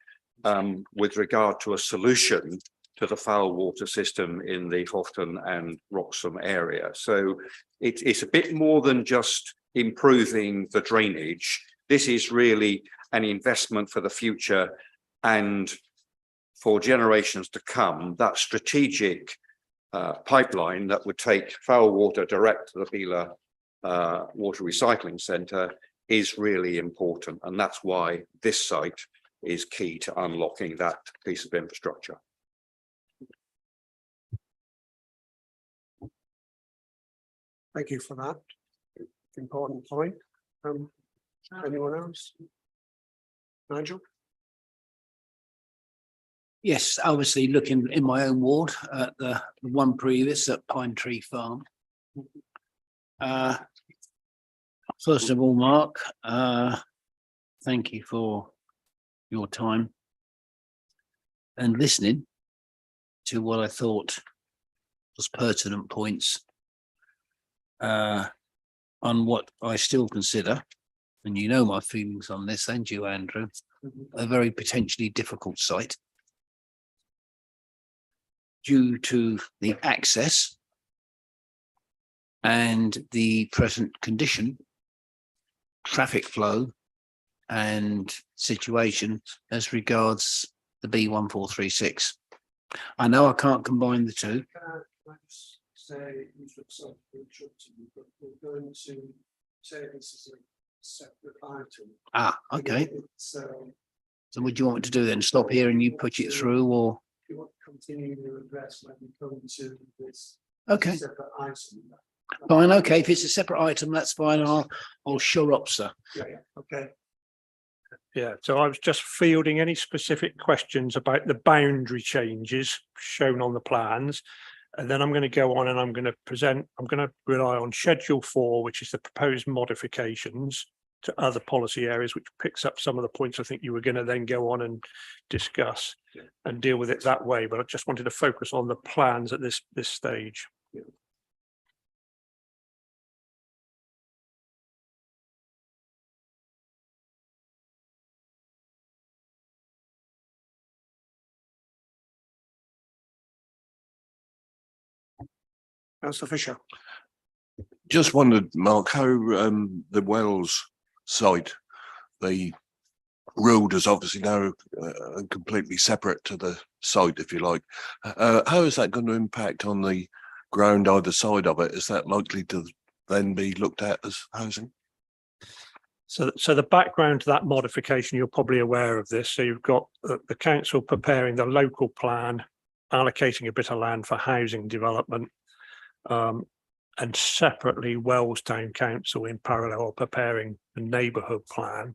with regard to a solution to the foul water system in the Houghton and Wroxham area. So it's a bit more than just improving the drainage. This is really an investment for the future and for generations to come. That strategic pipeline that would take foul water direct to the Beela Water Recycling Centre is really important, and that's why this site is key to unlocking that piece of infrastructure. Thank you for that important point. Anyone else? Nigel? Yes, obviously looking in my own ward at the one previous at Pine Tree Farm. First of all, Mark, thank you for your time and listening to what I thought was pertinent points on what I still consider, and you know my feelings on this, and you, Andrew, a very potentially difficult site due to the access and the present condition, traffic flow and situation as regards the B1436. I know I can't combine the two. Can I just say, but we're going to say this is a separate item. Okay. So what do you want me to do then? Stop here and you put it through, or? you want to continue your address when we come to this Okay. separate item? Fine, okay, if it's a separate item, that's fine, I'll show up, sir. Yeah, okay. Yeah, so I was just fielding any specific questions about the boundary changes shown on the plans. And then I'm going to go on and I'm going to rely on Schedule 4, which is the proposed modifications to other policy areas, which picks up some of the points I think you were going to then go on and discuss and deal with it that way. But I just wanted to focus on the plans at this stage. Yeah. Councillor Fisher. Just wondered, Mark, how the Wells site, the road is obviously now completely separate to the site, if you like. How is that going to impact on the ground either side of it? Is that likely to then be looked at as housing? So the background to that modification, you're probably aware of this. So you've got the council preparing the local plan, allocating a bit of land for housing development, and separately Wells Town Council in parallel preparing a neighbourhood plan.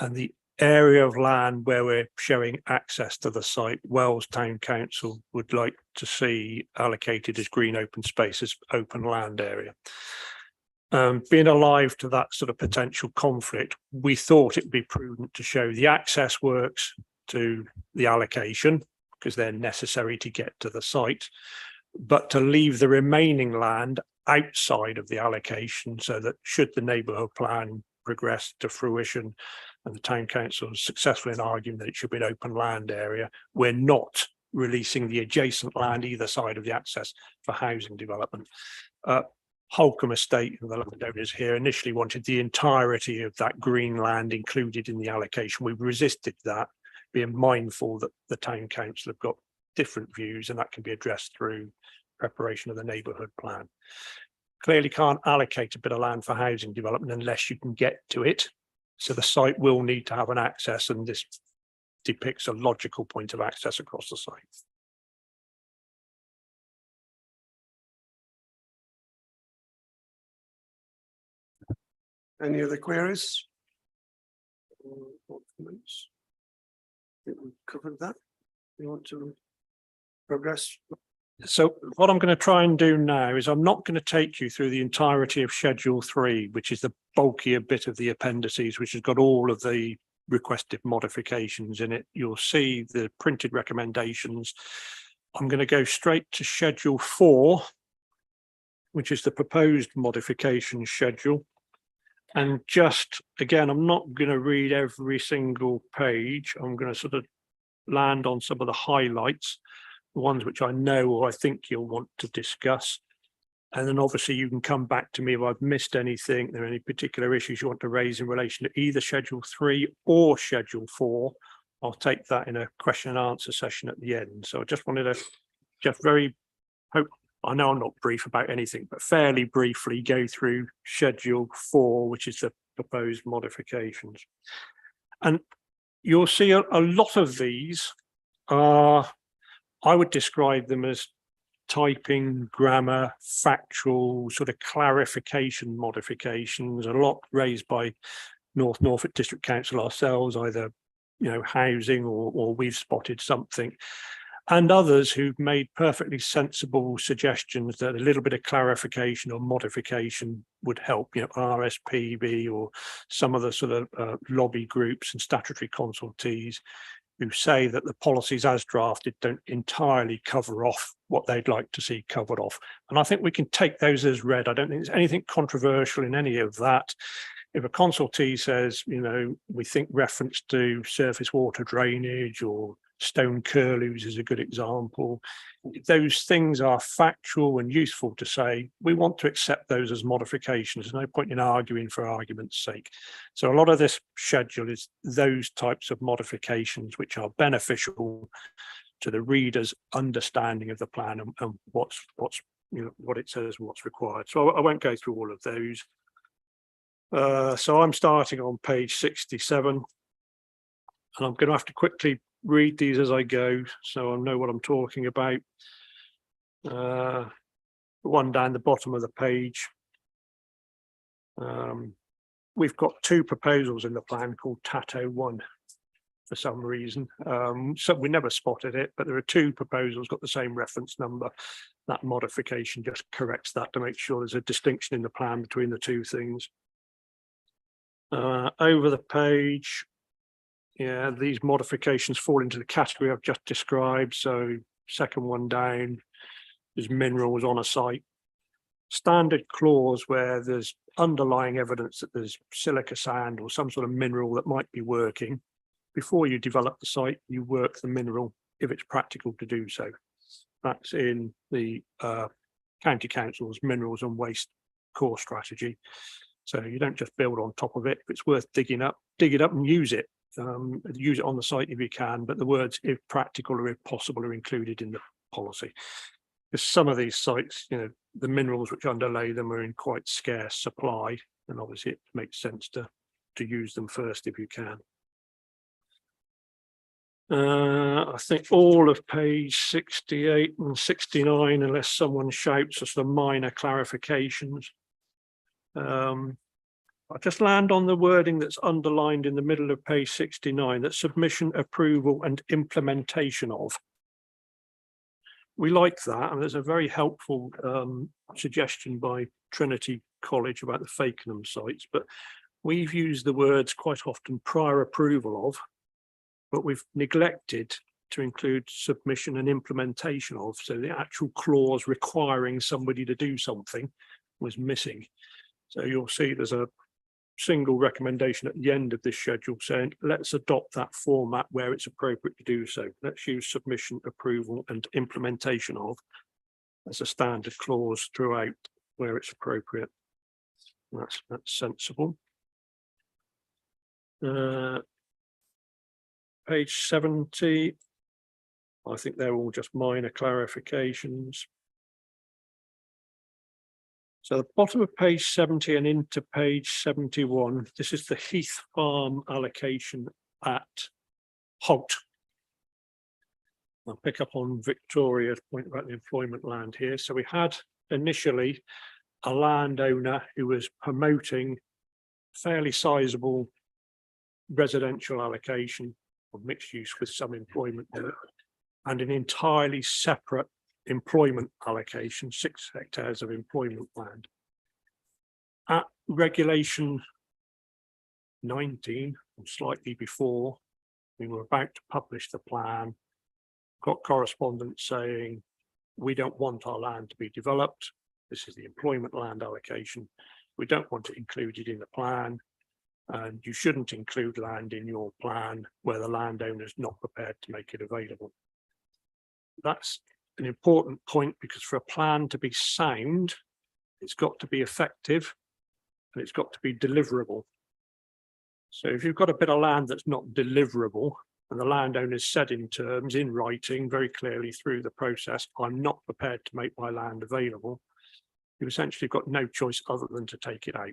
And the area of land where we're showing access to the site, Wells Town Council would like to see allocated as green open spaces, open land area. Being alive to that sort of potential conflict, we thought it would be prudent to show the access works to the allocation because they're necessary to get to the site, but to leave the remaining land outside of the allocation so that should the neighbourhood plan progress to fruition and the town council is successful in arguing that it should be an open land area, we're not releasing the adjacent land either side of the access for housing development. Holcombe Estate, the landowners here, initially wanted the entirety of that green land included in the allocation. We've resisted that, being mindful that the town council have got different views and that can be addressed through preparation of the neighbourhood plan. Clearly can't allocate a bit of land for housing development unless you can get to it. So the site will need to have an access, and this depicts a logical point of access across the site. Any other queries? Or comments? I think we've covered that. You want to progress? So what I'm going to try and do now is I'm not going to take you through the entirety of Schedule 3, which is the bulkier bit of the appendices, which has got all of the requested modifications in it. You'll see the printed recommendations. I'm going to go straight to Schedule 4, which is the proposed modification schedule. And just, again, I'm not going to read every single page. I'm going to sort of land on some of the highlights, the ones which I know or I think you'll want to discuss. And then obviously you can come back to me if I've missed anything, there are any particular issues you want to raise in relation to either Schedule 3 or Schedule 4. I'll take that in a question and answer session at the end. So I just wanted to just I know I'm not brief about anything, but fairly briefly go through Schedule 4, which is the proposed modifications. And you'll see a lot of these are, I would describe them as typing, grammar, factual, sort of clarification modifications, a lot raised by North Norfolk District Council ourselves, either housing or we've spotted something. And others who've made perfectly sensible suggestions that a little bit of clarification or modification would help, RSPB or some of the sort of lobby groups and statutory consultees who say that the policies as drafted don't entirely cover off what they'd like to see covered off. And I think we can take those as read. I don't think there's anything controversial in any of that. If a consultee says, we think reference to surface water drainage or stone curlews is a good example, those things are factual and useful to say, we want to accept those as modifications. There's no point in arguing for argument's sake. So a lot of this schedule is those types of modifications which are beneficial to the reader's understanding of the plan and what it says, what's required. So I won't go through all of those. So I'm starting on page 67, and I'm going to have to quickly read these as I go so I know what I'm talking about. One down the bottom of the page. We've got two proposals in the plan called TATO 1 for some reason. So we never spotted it, but there are two proposals got the same reference number. That modification just corrects that to make sure there's a distinction in the plan between the two things. Over the page, these modifications fall into the category I've just described. So second one down is minerals on a site. Standard clause where there's underlying evidence that there's silica sand or some sort of mineral that might be working. Before you develop the site, you work the mineral if it's practical to do so. That's in the County Council's Minerals and Waste Core Strategy. So you don't just build on top of it. If it's worth digging up, dig it up and use it. Use it on the site if you can, but the words if practical or if possible are included in the policy. Because some of these sites, the minerals which underlay them are in quite scarce supply, and obviously it makes sense to use them first if you can. I think all of page 68 and 69, unless someone shouts, are some minor clarifications. I'll just land on the wording that's underlined in the middle of page 69, that submission, approval and implementation of. We like that, and there's a very helpful suggestion by Trinity College about the Fakenham sites, but we've used the words quite often prior approval of, but we've neglected to include submission and implementation of, so the actual clause requiring somebody to do something was missing. So you'll see there's a single recommendation at the end of this schedule saying, let's adopt that format where it's appropriate to do so. Let's use submission, approval and implementation of as a standard clause throughout where it's appropriate. That's sensible. Page 70, I think they're all just minor clarifications. So the bottom of page 70 and into page 71, this is the Heath Farm allocation at Holt. I'll pick up on Victoria's point about the employment land here. So we had initially a landowner who was promoting fairly sizable residential allocation of mixed use with some employment in it, and an entirely separate employment allocation, 6 hectares of employment land. At regulation 19, or slightly before, we were about to publish the plan, got correspondence saying, we don't want our land to be developed. This is the employment land allocation. We don't want it included in the plan. And you shouldn't include land in your plan where the landowner is not prepared to make it available. That's an important point, because for a plan to be sound, it's got to be effective and it's got to be deliverable. So if you've got a bit of land that's not deliverable, and the landowner said in terms, in writing, very clearly through the process, I'm not prepared to make my land available, you've essentially got no choice other than to take it out.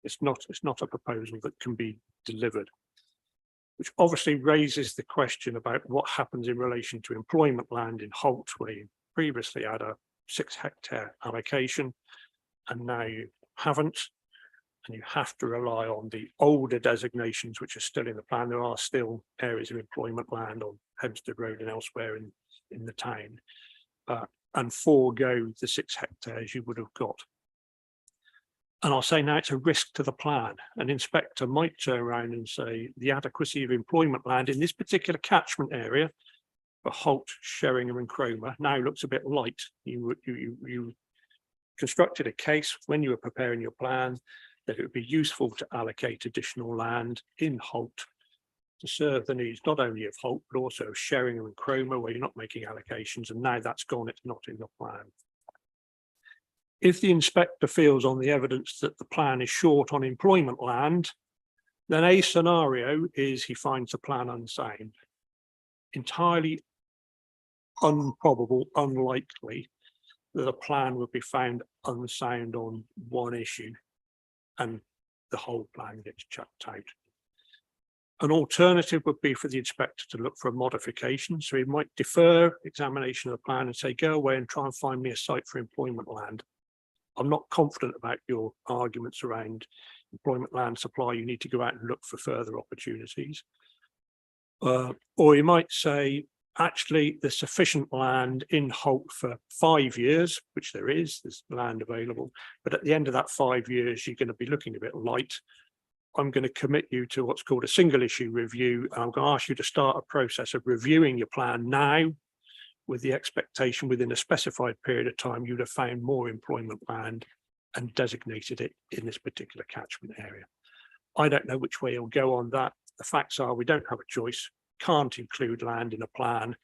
It's not a proposal that can be delivered, which obviously raises the question about what happens in relation to employment land in Holt, where you previously had a 6 hectare allocation and now you haven't, and you have to rely on the older designations which are still in the plan. There are still areas of employment land on Hempstead Road and elsewhere in the town, and forego the 6 hectares you would have got. And I'll say now it's a risk to the plan. An inspector might turn around and say the adequacy of employment land in this particular catchment area for Holt, Sheringham and Cromer now looks a bit light. You constructed a case when you were preparing your plan that it would be useful to allocate additional land in Holt to serve the needs not only of Holt but also of Sheringham and Cromer, where you're not making allocations, and now that's gone, it's not in the plan. If the inspector feels on the evidence that the plan is short on employment land, then a scenario is he finds the plan unsound. Entirely improbable, unlikely that a plan would be found unsound on one issue and the whole plan gets chucked out. An alternative would be for the inspector to look for a modification. So he might defer examination of the plan and say, go away and try and find me a site for employment land. I'm not confident about your arguments around employment land supply. You need to go out and look for further opportunities. Or you might say, actually, there's sufficient land in Holt for 5 years, which there's land available. But at the end of that 5 years, you're going to be looking a bit light. I'm going to commit you to what's called a single issue review. And I'm going to ask you to start a process of reviewing your plan now, with the expectation within a specified period of time, you'd have found more employment land and designated it in this particular catchment area. I don't know which way he'll go on that. The facts are we don't have a choice, can't include land in a plan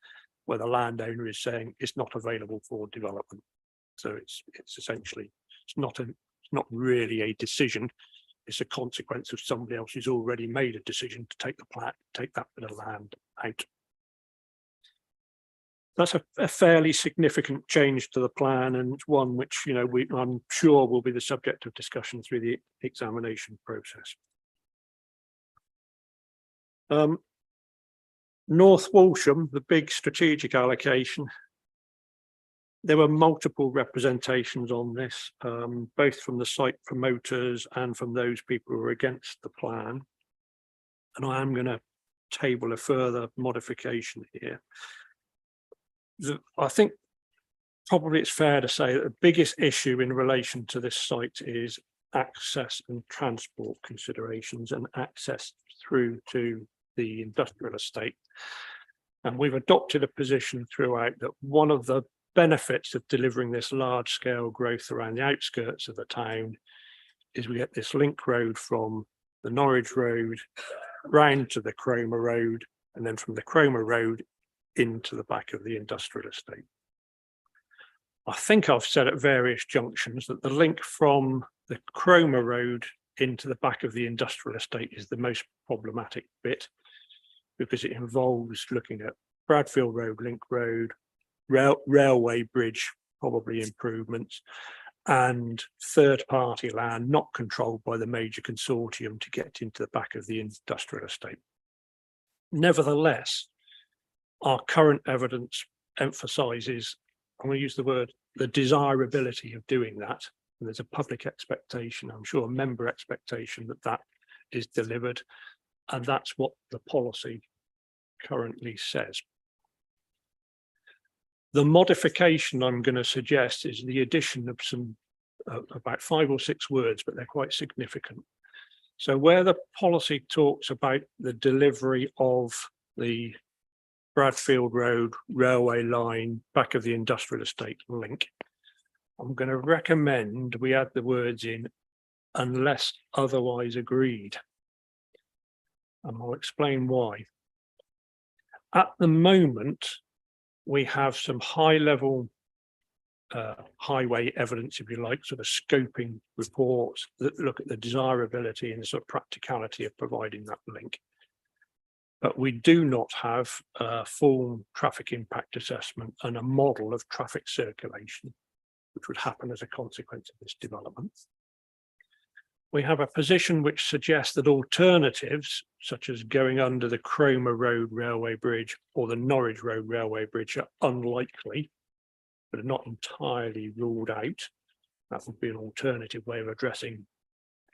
where the landowner is saying it's not available for development. So it's essentially, it's not really a decision. It's a consequence of somebody else who's already made a decision to take that bit of land out. That's a fairly significant change to the plan, and it's one which, you know, I'm sure will be the subject of discussion through the examination process. North Walsham, the big strategic allocation. There were multiple representations on this, both from the site promoters and from those people who were against the plan. And I am going to table a further modification here. I think probably it's fair to say that the biggest issue in relation to this site is access and transport considerations and access through to the industrial estate. And we've adopted a position throughout that one of the benefits of delivering this large scale growth around the outskirts of the town is we get this link road from the Norwich Road round to the Cromer Road, and then from the Cromer Road into the back of the industrial estate. I think I've said at various junctions that the link from the Cromer Road into the back of the industrial estate is the most problematic bit, because it involves looking at Bradfield Road, Link Road, railway bridge, probably improvements, and third-party land not controlled by the major consortium to get into the back of the industrial estate. Nevertheless, our current evidence emphasises, I'm going to use the word, the desirability of doing that. And there's a public expectation, I'm sure a member expectation, that that is delivered. And that's what the policy currently says. The modification I'm going to suggest is the addition of some about 5 or 6 words, but they're quite significant. So where the policy talks about the delivery of the Bradfield Road railway line back of the industrial estate link, I'm going to recommend we add the words in unless otherwise agreed. And I'll explain why. At the moment, we have some high-level highway evidence, if you like, sort of scoping reports that look at the desirability and the sort of practicality of providing that link. But we do not have a full traffic impact assessment and a model of traffic circulation, which would happen as a consequence of this development. We have a position which suggests that alternatives, such as going under the Cromer Road Railway Bridge or the Norwich Road Railway Bridge, are unlikely, but are not entirely ruled out. That would be an alternative way of addressing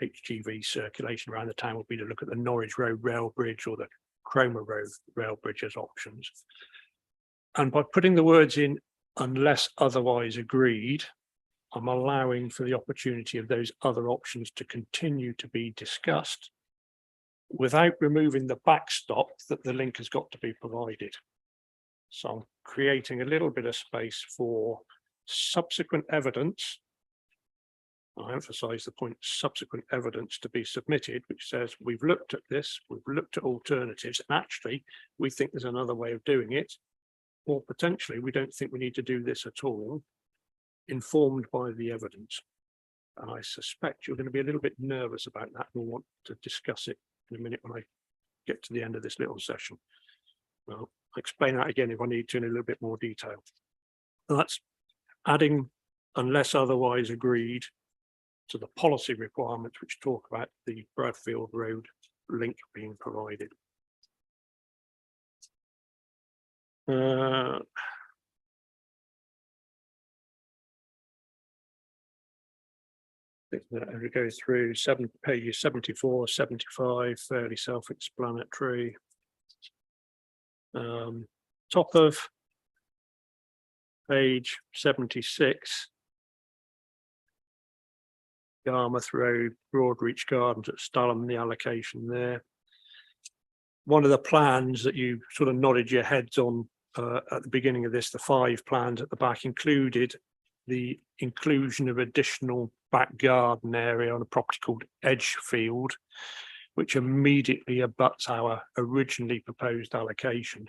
HGV circulation around the town, would be to look at the Norwich Road Rail Bridge or the Cromer Road Rail Bridge as options. And by putting the words in unless otherwise agreed, I'm allowing for the opportunity of those other options to continue to be discussed without removing the backstop that the link has got to be provided. So I'm creating a little bit of space for subsequent evidence. I emphasize the point, subsequent evidence to be submitted, which says we've looked at this, we've looked at alternatives, and actually we think there's another way of doing it, or potentially we don't think we need to do this at all, informed by the evidence. And I suspect you're going to be a little bit nervous about that and we'll want to discuss it in a minute when I get to the end of this little session. Well, I'll explain that again if I need to in a little bit more detail. And that's adding unless otherwise agreed to the policy requirements which talk about the Bradfield Road link being provided. As we go through page 74, 75, fairly self-explanatory. Top of page 76, Yarmouth Road, Broadreach Gardens at Stalham, the allocation there. One of the plans that you sort of nodded your heads on at the beginning of this, the 5 plans at the back, included the inclusion of additional back garden area on a property called Edgefield, which immediately abuts our originally proposed allocation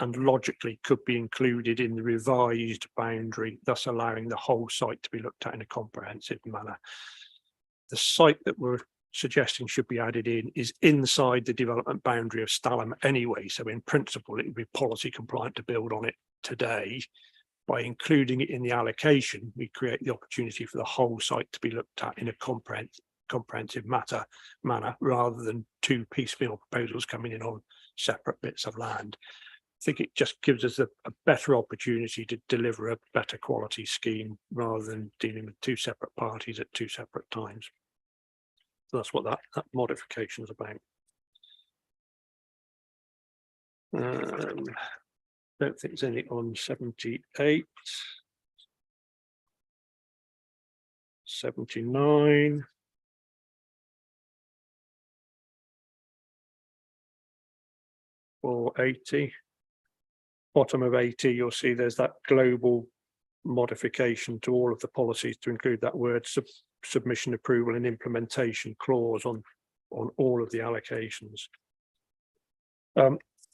and logically could be included in the revised boundary, thus allowing the whole site to be looked at in a comprehensive manner. The site that we're suggesting should be added in is inside the development boundary of Stalham anyway, so in principle it would be policy compliant to build on it today. By including it in the allocation, we create the opportunity for the whole site to be looked at in a comprehensive manner rather than two piecemeal proposals coming in on separate bits of land. I think it just gives us a better opportunity to deliver a better quality scheme rather than dealing with two separate parties at two separate times. So that's what that modification is about. Don't think there's any on 78. 79. Or 80. Bottom of 80, you'll see there's that global modification to all of the policies to include that word submission, approval and implementation clause on all of the allocations.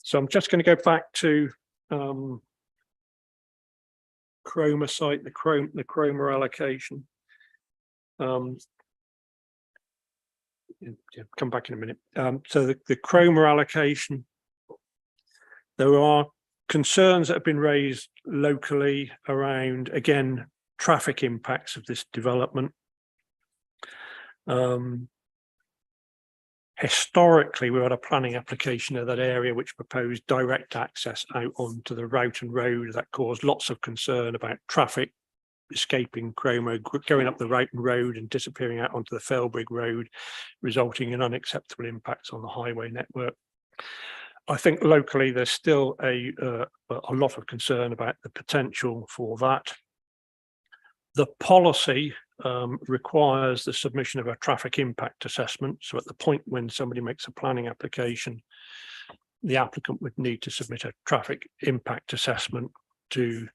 So I'm just going to go back to Chroma site, the Chroma allocation. Come back in a minute. So the Chroma allocation, there are concerns that have been raised locally around, again, traffic impacts of this development. Historically, we had a planning application of that area which proposed direct access out onto the Roughton Road. That caused lots of concern about traffic escaping Chroma, going up the Roughton Road and disappearing out onto the Felbrigg Road, resulting in unacceptable impacts on the highway network. I think locally there's still a lot of concern about the potential for that. The policy requires the submission of a traffic impact assessment. So at the point when somebody makes a planning application, the applicant would need to submit a traffic impact assessment to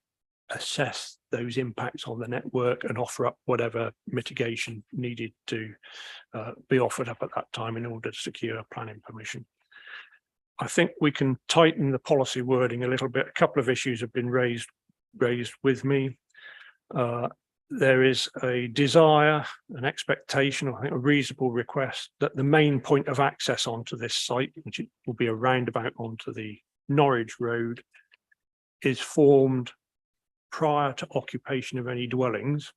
assess those impacts on the network and offer up whatever mitigation needed to be offered up at that time in order to secure planning permission. I think we can tighten the policy wording a little bit. A couple of issues have been raised with me. There is a desire, an expectation, I think a reasonable request that the main point of access onto this site, which will be a roundabout onto the Norwich Road, is formed prior to occupation of any dwellings.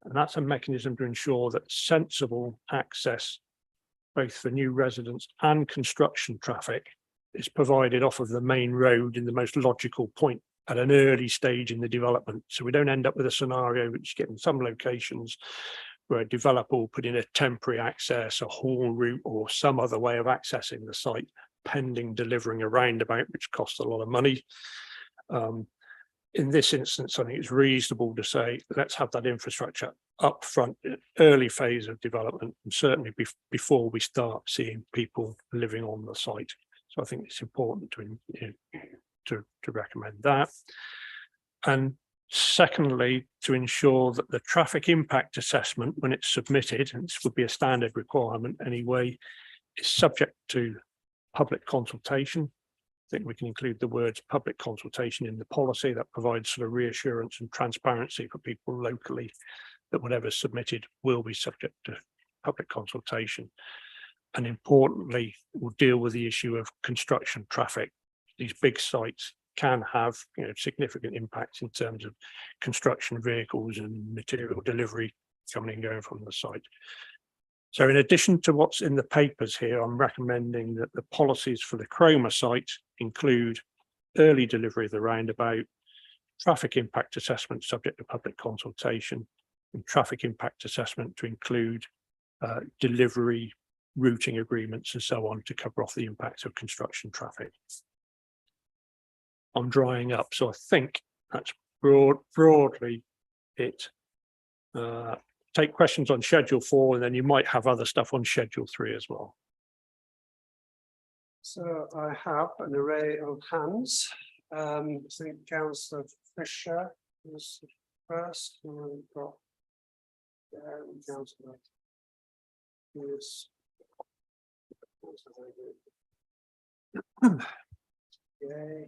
And that's a mechanism to ensure that sensible access, both for new residents and construction traffic, is provided off of the main road in the most logical point at an early stage in the development. So we don't end up with a scenario which you get in some locations where a developer will put in a temporary access, a haul route, or some other way of accessing the site pending delivering a roundabout, which costs a lot of money. In this instance, I think it's reasonable to say, let's have that infrastructure up front, early phase of development, and certainly before we start seeing people living on the site. So I think it's important to recommend that. And secondly, to ensure that the traffic impact assessment, when it's submitted, and this would be a standard requirement anyway, is subject to public consultation. I think we can include the words public consultation in the policy. That provides sort of reassurance and transparency for people locally that whatever's submitted will be subject to public consultation. And importantly, we'll deal with the issue of construction traffic. These big sites can have significant impacts in terms of construction vehicles and material delivery coming and going from the site. So in addition to what's in the papers here, I'm recommending that the policies for the Chroma site include early delivery of the roundabout, traffic impact assessment subject to public consultation, and traffic impact assessment to include delivery, routing agreements and so on to cover off the impacts of construction traffic. I'm drying up, so I think that's broadly it. Take questions on Schedule 4, and then you might have other stuff on Schedule 3 as well. So I have an array of hands. I think Councillor Fisher is first, and we've got Councillor Lewis. Yay.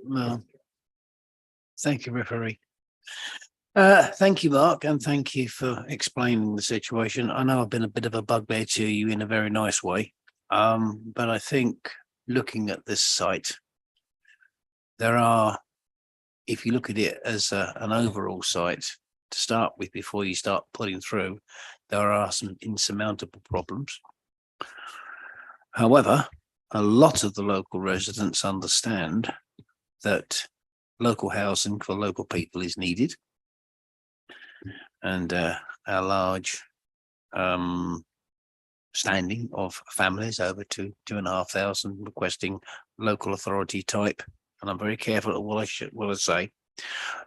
Well, thank you, referee. Thank you, Mark, and thank you for explaining the situation. I know I've been a bit of a bugbear to you in a very nice way. But I think looking at this site, there are, if you look at it as an overall site to start with, before you start putting through, there are some insurmountable problems. However, a lot of the local residents understand that local housing for local people is needed. And our large standing of families over 2,500 requesting local authority type, and I'm very careful at what I say,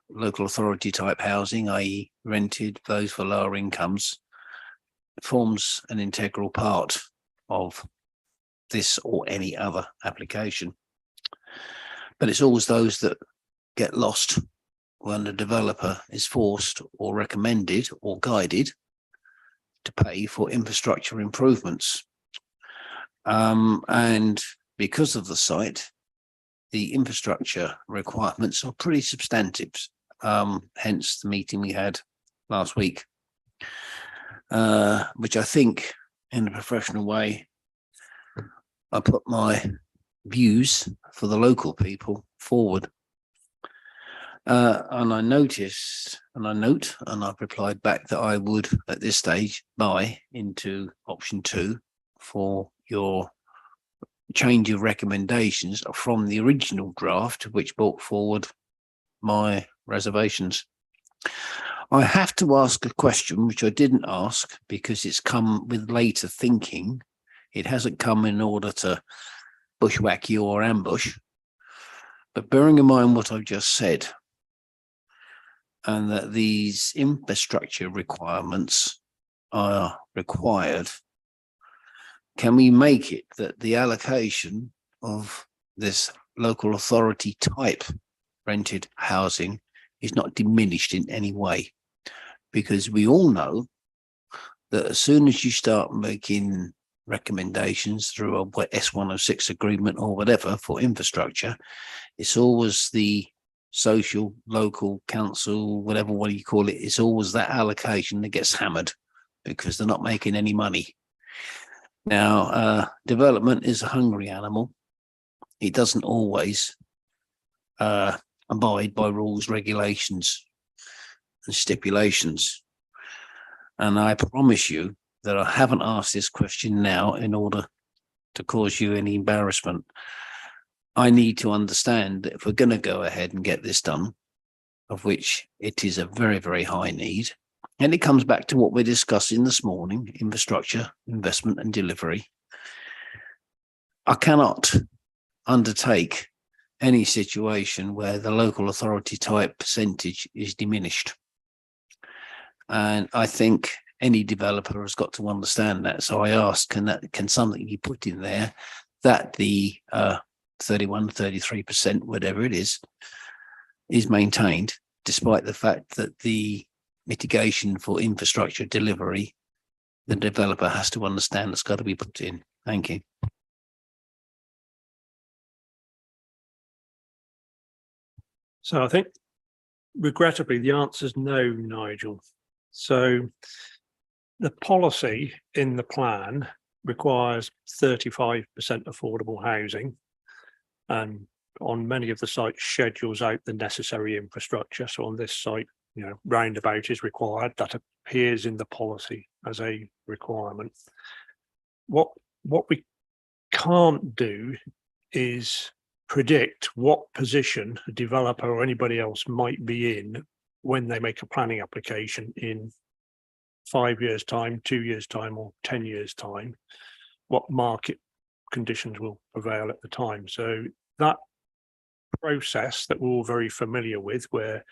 local authority type housing, i.e. rented, those for lower incomes, forms an integral part of this or any other application. But it's always those that get lost when the developer is forced or recommended or guided to pay for infrastructure improvements. And because of the site, the infrastructure requirements are pretty substantive, hence the meeting we had last week, which I think in a professional way, I put my views for the local people forward. And I noticed, and I note, and I've replied back that I would at this stage buy into option 2 for your change of recommendations from the original draft, which brought forward my reservations. I have to ask a question which I didn't ask because it's come with later thinking. It hasn't come in order to bushwhack you or ambush. But bearing in mind what I've just said, and that these infrastructure requirements are required, can we make it that the allocation of this local authority type rented housing is not diminished in any way? Because we all know that as soon as you start making recommendations through a S106 agreement or whatever for infrastructure, it's always the social, local council, whatever what you call it, it's always that allocation that gets hammered because they're not making any money. Now, development is a hungry animal. It doesn't always abide by rules, regulations, and stipulations. And I promise you that I haven't asked this question now in order to cause you any embarrassment. I need to understand that if we're going to go ahead and get this done, of which it is a very, very high need, and it comes back to what we're discussing this morning, infrastructure, investment and delivery, I cannot undertake any situation where the local authority type percentage is diminished. And I think any developer has got to understand that. So I ask, can something be put in there that the 31, 33%, whatever it is maintained, despite the fact that the mitigation for infrastructure delivery, the developer has to understand it's got to be put in. Thank you. So I think, regrettably, the answer is no, Nigel. So the policy in the plan requires 35% affordable housing, and on many of the sites schedules out the necessary infrastructure. So on this site, roundabout is required. That appears in the policy as a requirement. What we can't do is predict what position a developer or anybody else might be in when they make a planning application in 5 years' time, 2 years' time, or 10 years' time, what market conditions will prevail at the time. So that process that we're all very familiar with, where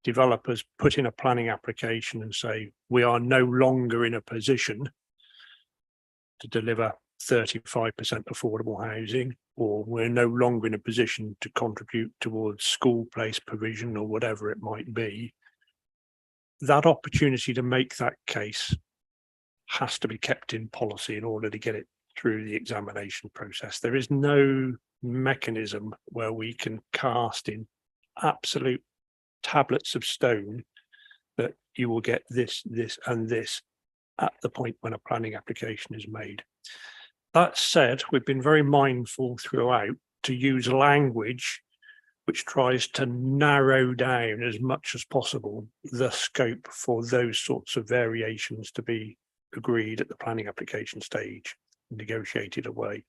developers put in a planning application and say, we are no longer in a position to deliver 35% affordable housing, or we're no longer in a position to contribute towards school place provision or whatever it might be, that opportunity to make that case has to be kept in policy in order to get it through the examination process. There is no mechanism where we can cast in absolute tablets of stone that you will get this, this, and this at the point when a planning application is made. That said, we've been very mindful throughout to use language which tries to narrow down as much as possible the scope for those sorts of variations to be agreed at the planning application stage, negotiated away.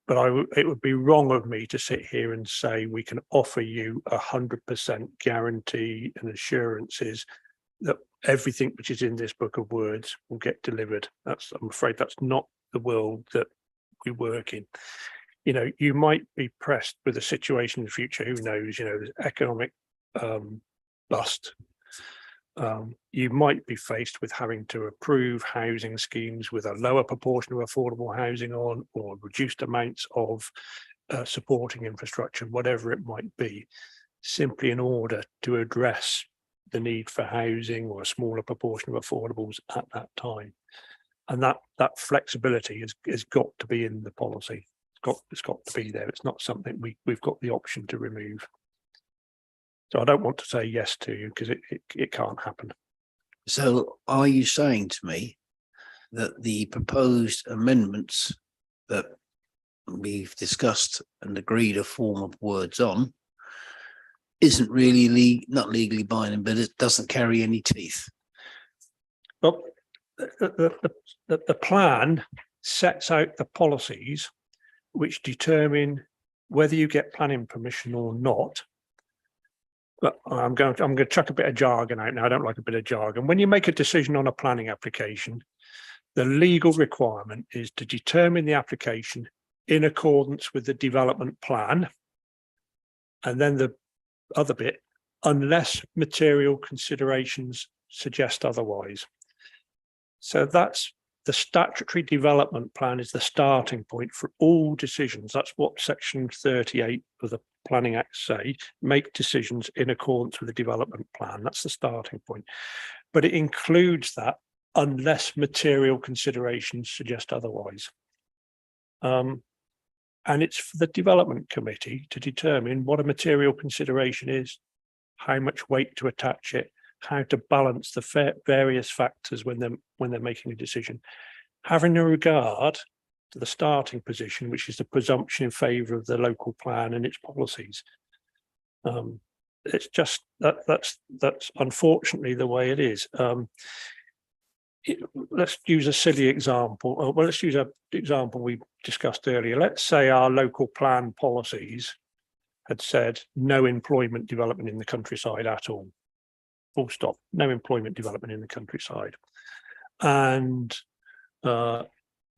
But it would be wrong of me to sit here and say we can offer you 100% guarantee and assurances that everything which is in this book of words will get delivered. I'm afraid that's not the world that we work in. You know, you might be pressed with a situation in the future, who knows, you know, there's economic bust. You might be faced with having to approve housing schemes with a lower proportion of affordable housing on, or reduced amounts of supporting infrastructure, whatever it might be, simply in order to address the need for housing or a smaller proportion of affordables at that time. And that flexibility has got to be in the policy. It's got to be there. It's not something we've got the option to remove. So I don't want to say yes to you because it can't happen. So are you saying to me that the proposed amendments that we've discussed and agreed a form of words on isn't really not legally binding, but it doesn't carry any teeth? Well, the plan sets out the policies which determine whether you get planning permission or not. But I'm going to chuck a bit of jargon out now. I don't like a bit of jargon. When you make a decision on a planning application, the legal requirement is to determine the application in accordance with the development plan. And then the other bit, unless material considerations suggest otherwise. So that's the statutory development plan is the starting point for all decisions. That's what section 38 of the Planning Act say, make decisions in accordance with the development plan. That's the starting point. But it includes that unless material considerations suggest otherwise. And it's for the development committee to determine what a material consideration is, how much weight to attach it, how to balance the various factors when they're making a decision, having a regard to the starting position, which is the presumption in favour of the local plan and its policies. It's just that's unfortunately the way it is. Let's use a silly example. Well, let's use an example we discussed earlier. Let's say our local plan policies had said no employment development in the countryside at all. Full stop, no employment development in the countryside. And I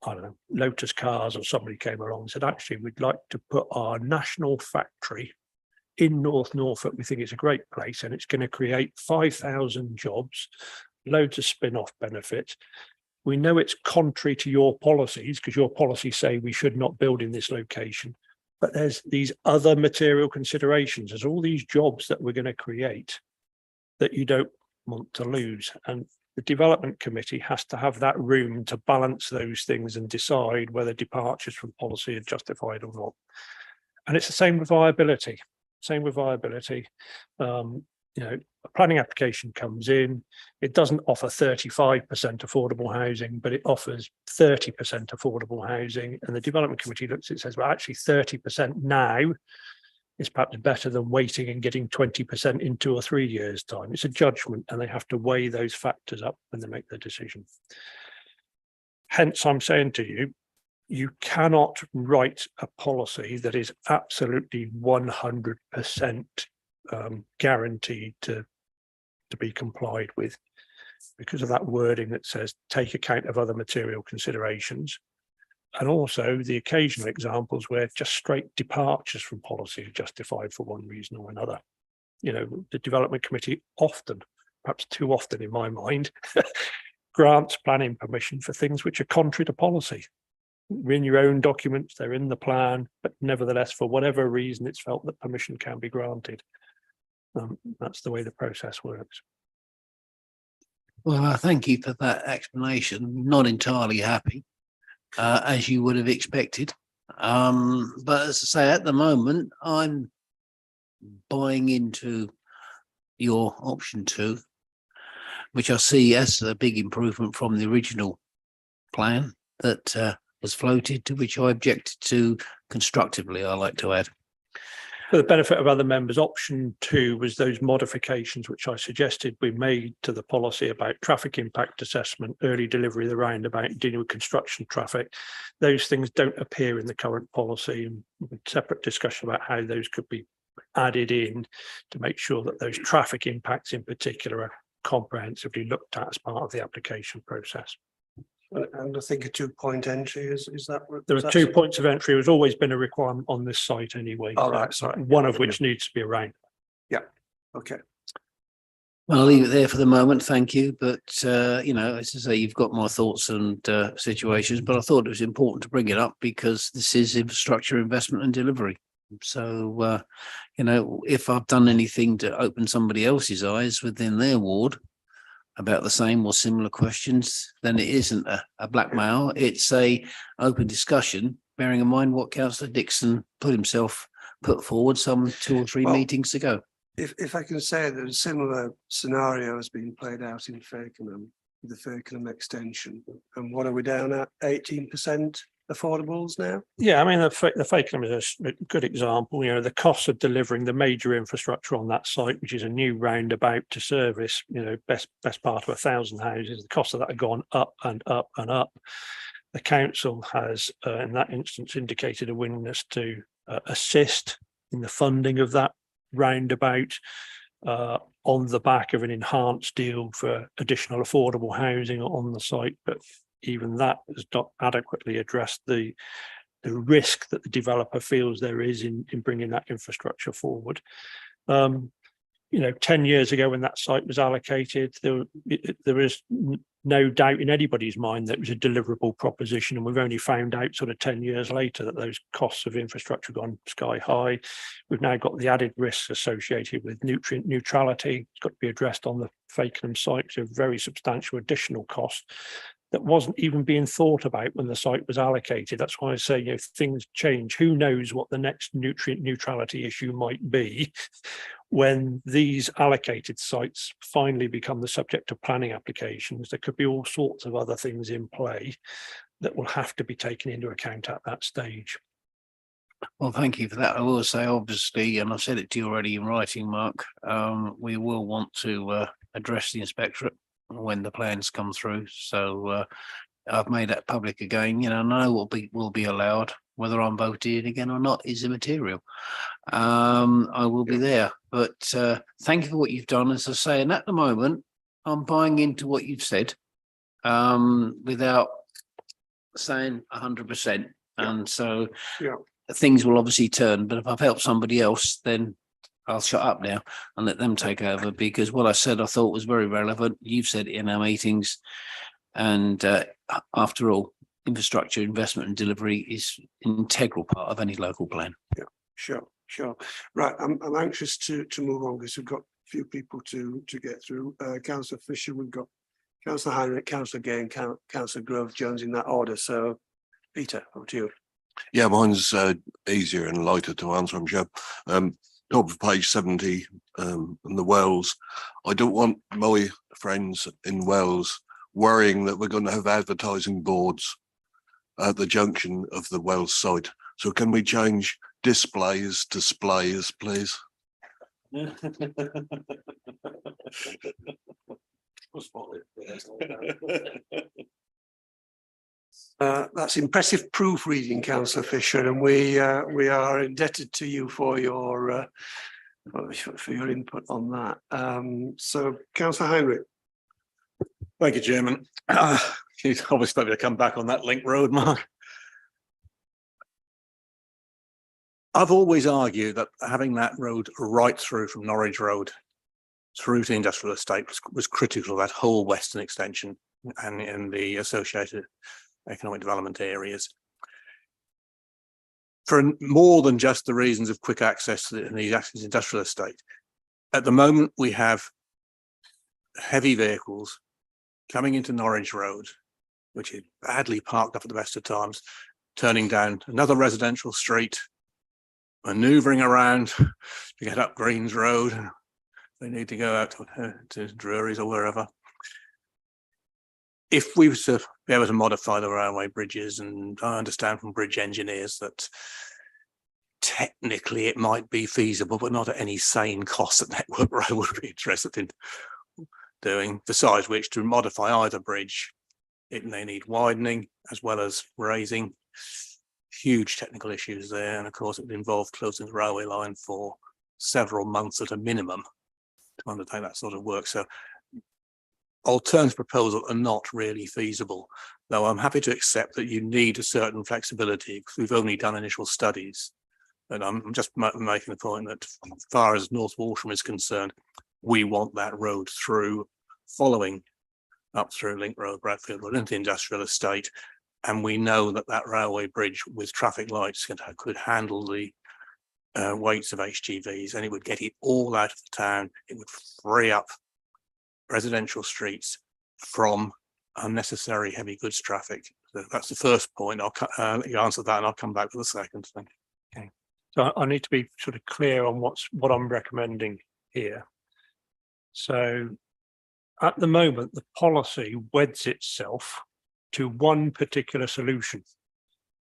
don't know, Lotus Cars or somebody came along and said, actually, we'd like to put our national factory in North Norfolk. We think it's a great place and it's going to create 5,000 jobs, loads of spin-off benefits. We know it's contrary to your policies because your policies say we should not build in this location. But there's these other material considerations. There's all these jobs that we're going to create that you don't want to lose. And the development committee has to have that room to balance those things and decide whether departures from policy are justified or not. And it's the same with viability. You know, a planning application comes in, it doesn't offer 35% affordable housing, but it offers 30% affordable housing. And the development committee looks at it and says, well, actually 30% now is perhaps better than waiting and getting 20% in 2 or 3 years' time. It's a judgment and they have to weigh those factors up when they make their decision. Hence, I'm saying to you, you cannot write a policy that is absolutely 100% guaranteed to be complied with because of that wording that says take account of other material considerations. And also the occasional examples where just straight departures from policy are justified for one reason or another. You know, the development committee often, perhaps too often in my mind, grants planning permission for things which are contrary to policy. They're in your own documents, they're in the plan, but nevertheless, for whatever reason, it's felt that permission can be granted. That's the way the process works. Well, I thank you for that explanation. Not entirely happy, as you would have expected. But as I say, at the moment, I'm buying into your option 2, which I see as a big improvement from the original plan that was floated, to which I objected to constructively, I like to add. For the benefit of other members, option 2 was those modifications which I suggested we made to the policy about traffic impact assessment, early delivery of the roundabout, dealing with construction traffic. Those things don't appear in the current policy, and separate discussion about how those could be added in to make sure that those traffic impacts in particular are comprehensively looked at as part of the application process. And I think a 2-point entry is that what? There is are that 2 something- points of entry. Has always been a requirement on this site anyway. All right, sorry. One of which needs to be a round. Okay. Well, I'll leave it there for the moment. Thank you. But, you know, as I say, you've got my thoughts and situations, but I thought it was important to bring it up because this is infrastructure investment and delivery. So, you know, if I've done anything to open somebody else's eyes within their ward about the same or similar questions, then it isn't a blackmail. It's a open discussion, bearing in mind what Councillor Dixon put forward some 2 or 3 Well, meetings ago. If I can say that a similar scenario has been played out in Fakenham, the Fakenham extension, and what are we down at? 18% affordables now? Yeah, I mean, the Fakenham is a good example. You know, the cost of delivering the major infrastructure on that site, which is a new roundabout to service, you know, best part of 1,000 houses, the cost of that have gone up and up and up. The council has, in that instance, indicated a willingness to assist in the funding of that roundabout on the back of an enhanced deal for additional affordable housing on the site, but even that has not adequately addressed the risk that the developer feels there is in bringing that infrastructure forward. You know, 10 years ago when that site was allocated, there is no doubt in anybody's mind that it was a deliverable proposition, and we've only found out sort of 10 years later that those costs of infrastructure have gone sky high. We've now got the added risks associated with nutrient neutrality. It's got to be addressed on the Fakenham site, so very substantial additional cost that wasn't even being thought about when the site was allocated. That's why I say, you know, things change. Who knows what the next nutrient neutrality issue might be when these allocated sites finally become the subject of planning applications. There could be all sorts of other things in play that will have to be taken into account at that stage. Well, thank you for that. I will say, obviously, and I've said it to you already in writing, Mark, we will want to address the inspectorate when the plans come through. So I've made that public again. You know, I know what will be allowed. Whether I'm voted again or not is immaterial. I will be there. But thank you for what you've done. As I say, and at the moment, I'm buying into what you've said without saying 100%. And so things will obviously turn. But if I've helped somebody else, then I'll shut up now and let them take over, because what I said I thought was very relevant. You've said it in our meetings. And after all, infrastructure investment and delivery is an integral part of any local plan. Yeah, sure. Right, I'm anxious to move on because we've got a few people to get through. Councillor Fisher, we've got Councillor Heinrich, Councillor Gay, and Councillor Grove Jones in that order. So, Peter, over to you. Yeah, mine's easier and lighter to answer, I'm sure. Top of page 70, and the Wells. I don't want my friends in Wells worrying that we're going to have advertising boards at the junction of the Wells site. So can we change displays to splays, please? That's impressive proofreading, Councillor Fisher, and we are indebted to you for your input on that. So, Councillor Heinrich. Thank you, Chairman. You obviously to come back on that link road, Mark. I've always argued that having that road right through from Norwich Road through to industrial estate was critical, that whole western extension and in the associated economic development areas. For more than just the reasons of quick access to the industrial estate. At the moment, we have heavy vehicles coming into Norwich Road which is badly parked up at the best of times, turning down another residential street, manoeuvring around to get up Greens Road. They need to go out to Drury's or wherever. If we were to be able to modify the railway bridges, and I understand from bridge engineers that technically it might be feasible, but not at any sane cost that Network Rail would be interested in doing. Besides which, to modify either bridge, it may need widening as well as raising. Huge technical issues there, and of course it would involve closing the railway line for several months at a minimum to undertake that sort of work. So alternative proposals are not really feasible, though I'm happy to accept that you need a certain flexibility because we've only done initial studies. And I'm just making the point that as far as North Walsham is concerned, we want that road through, following up through Link Road, Bradfield Road into the industrial estate. And we know that that railway bridge with traffic lights could handle the weights of HGVs, and it would get it all out of the town. It would free up residential streets from unnecessary heavy goods traffic. So that's the first point. I'll let you answer that and I'll come back with the second thing. Okay. So I need to be sort of clear on what I'm recommending here. So at the moment, the policy weds itself to one particular solution,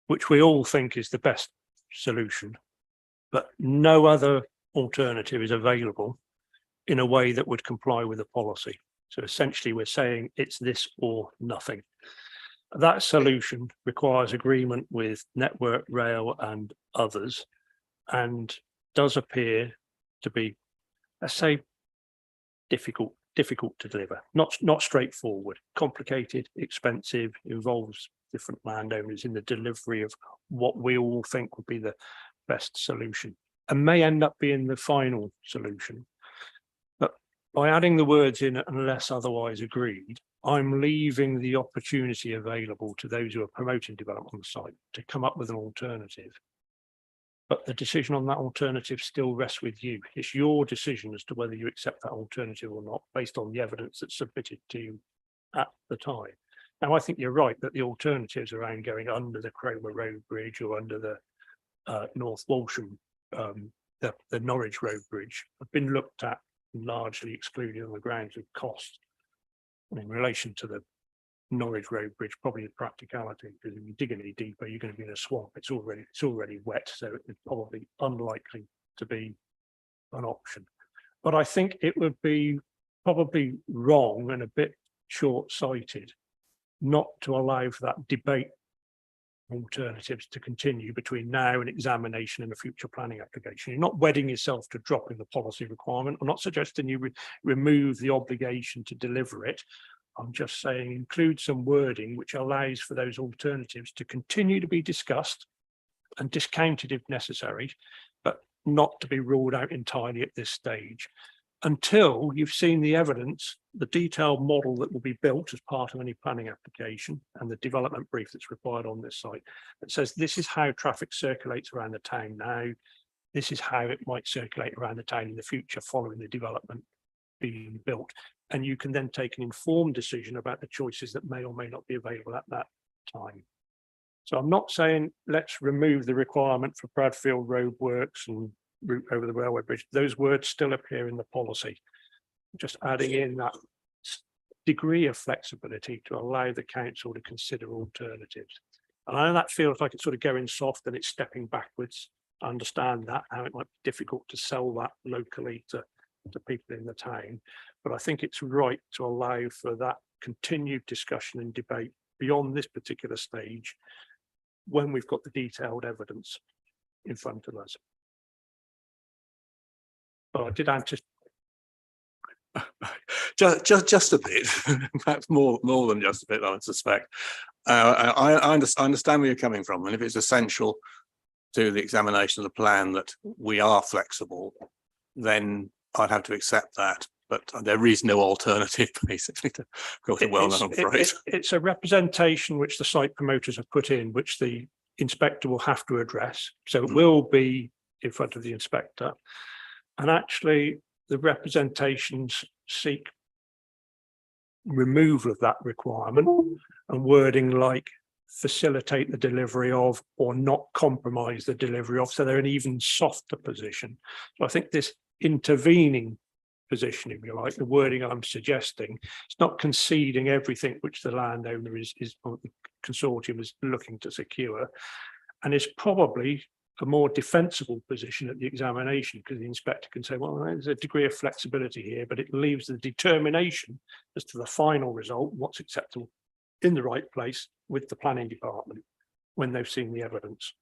which we all think is the best solution, but no other alternative is available in a way that would comply with the policy. So essentially we're saying it's this or nothing. That solution requires agreement with Network Rail and others, and does appear to be, let's say, difficult to deliver, not straightforward, complicated, expensive, involves different landowners in the delivery of what we all think would be the best solution, and may end up being the final solution. But by adding the words in unless otherwise agreed, I'm leaving the opportunity available to those who are promoting development on the site to come up with an alternative. But the decision on that alternative still rests with you. It's your decision as to whether you accept that alternative or not, based on the evidence that's submitted to you at the time. Now, I think you're right that the alternatives around going under the Cromer Road Bridge or under the North Walsham, the Norwich Road Bridge, have been looked at and largely excluded on the grounds of cost. And in relation to the Norwich Road Bridge, probably the practicality, because if you dig any deeper, you're going to be in a swamp. It's already wet, so it's probably unlikely to be an option. But I think it would be probably wrong and a bit short-sighted not to allow for that debate alternatives to continue between now and examination and a future planning application. You're not wedding yourself to dropping the policy requirement. I'm not suggesting you remove the obligation to deliver it. I'm just saying include some wording which allows for those alternatives to continue to be discussed and discounted if necessary, but not to be ruled out entirely at this stage until you've seen the evidence, the detailed model that will be built as part of any planning application and the development brief that's required on this site that says this is how traffic circulates around the town now, this is how it might circulate around the town in the future following the development being built. And you can then take an informed decision about the choices that may or may not be available at that time. So I'm not saying let's remove the requirement for Bradfield Road works and route over the railway bridge. Those words still appear in the policy. Just adding in that degree of flexibility to allow the council to consider alternatives. And I know that feels like it's sort of going soft and it's stepping backwards. I understand that, how it might be difficult to sell that locally to people in the town, but I think it's right to allow for that continued discussion and debate beyond this particular stage when we've got the detailed evidence in front of us. But I did anticipate just a bit, perhaps more than just a bit, I would suspect. I understand where you're coming from, and if it's essential to the examination of the plan that we are flexible, then I'd have to accept that. But there is no alternative, basically, to quote a well-known phrase. It's a representation which the site promoters have put in, which the inspector will have to address. So it will be in front of the inspector. And actually, the representations seek removal of that requirement and wording like facilitate the delivery of or not compromise the delivery of. So they're an even softer position. So I think this intervening position, if you like, the wording I'm suggesting, it's not conceding everything which the landowner is or the consortium is looking to secure, and it's probably a more defensible position at the examination, because the inspector can say, well, there's a degree of flexibility here, but it leaves the determination as to the final result, what's acceptable in the right place with the planning department when they've seen the evidence.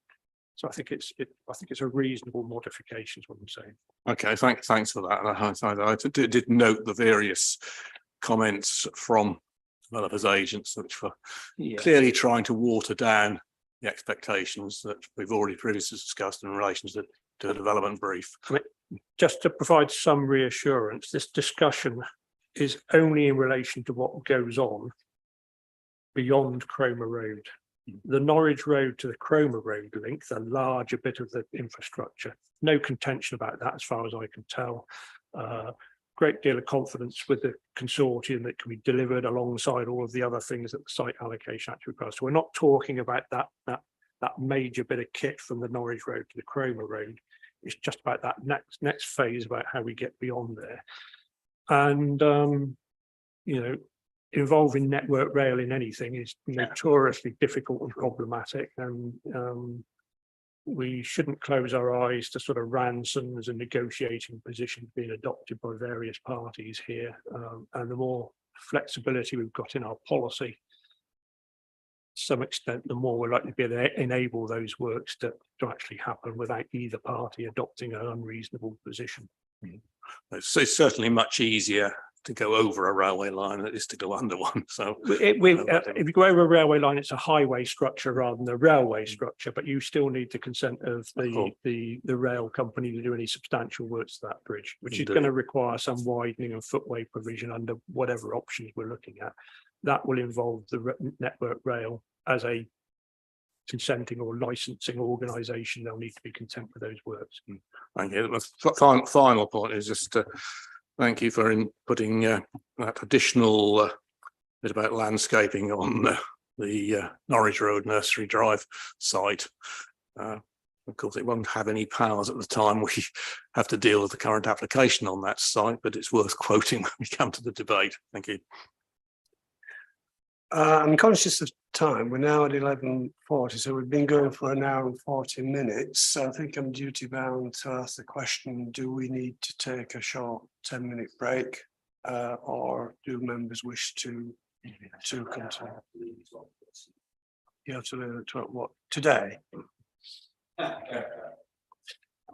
So I think it's a reasonable modification, is what I'm saying. Okay, thanks for that. I did note the various comments from developers agents, which were clearly trying to water down the expectations that we've already previously discussed in relation to the development brief. I mean, just to provide some reassurance, this discussion is only in relation to what goes on beyond Cromer Road. The Norwich Road to the Cromer Road link, the larger bit of the infrastructure. No contention about that as far as I can tell. Great deal of confidence with the consortium that can be delivered alongside all of the other things that the site allocation actually requires. So we're not talking about that major bit of kit from the Norwich Road to the Cromer Road. It's just about that next phase about how we get beyond there. And you know, involving Network Rail in anything is notoriously difficult and problematic, and we shouldn't close our eyes to sort of ransoms and negotiating positions being adopted by various parties here. And the more flexibility we've got in our policy, to some extent, the more we're likely to be able to enable those works to actually happen without either party adopting an unreasonable position. It's certainly much easier to go over a railway line than it is to go under one. So if you go over a railway line, it's a highway structure rather than a railway structure, but you still need the consent of the rail company to do any substantial works to that bridge, which is going to require some widening and footway provision under whatever options we're looking at. That will involve the Network Rail as a consenting or licensing organisation. They'll need to be content with those works. Thank you. The final point is just thank you for putting that additional bit about landscaping on the Norwich Road Nursery Drive site. Of course, it won't have any powers at the time we have to deal with the current application on that site, but it's worth quoting when we come to the debate. Thank you. I'm conscious of time. We're now at 11:40, so we've been going for an hour and 40 minutes. So I think I'm duty bound to ask the question, do we need to take a short 10-minute break, or do members wish to continue? You have to learn what today?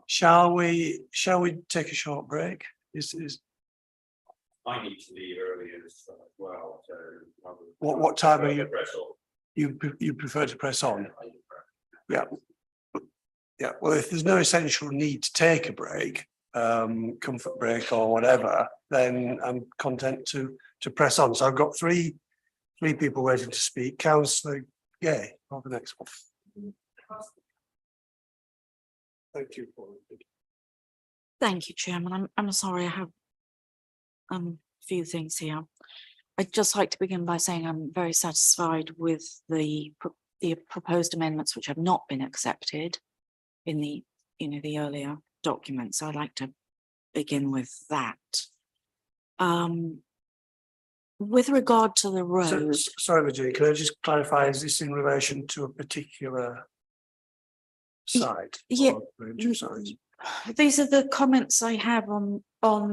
Shall we take a short break? I need to leave earlier as well, so. What time are you? You prefer to press on? Yeah. Yeah, well, if there's no essential need to take a break, comfort break or whatever, then I'm content to press on. So I've got three people waiting to speak. Councillor Gay, on the next one. Thank you, Paul. Thank you, Chairman. I'm sorry, I have a few things here. I'd just like to begin by saying I'm very satisfied with the proposed amendments which have not been accepted in the earlier documents. So I'd like to begin with that. With regard to the road. Sorry, Virginia, can I just clarify, is this in relation to a particular site? Yeah. Sites? These are the comments I have on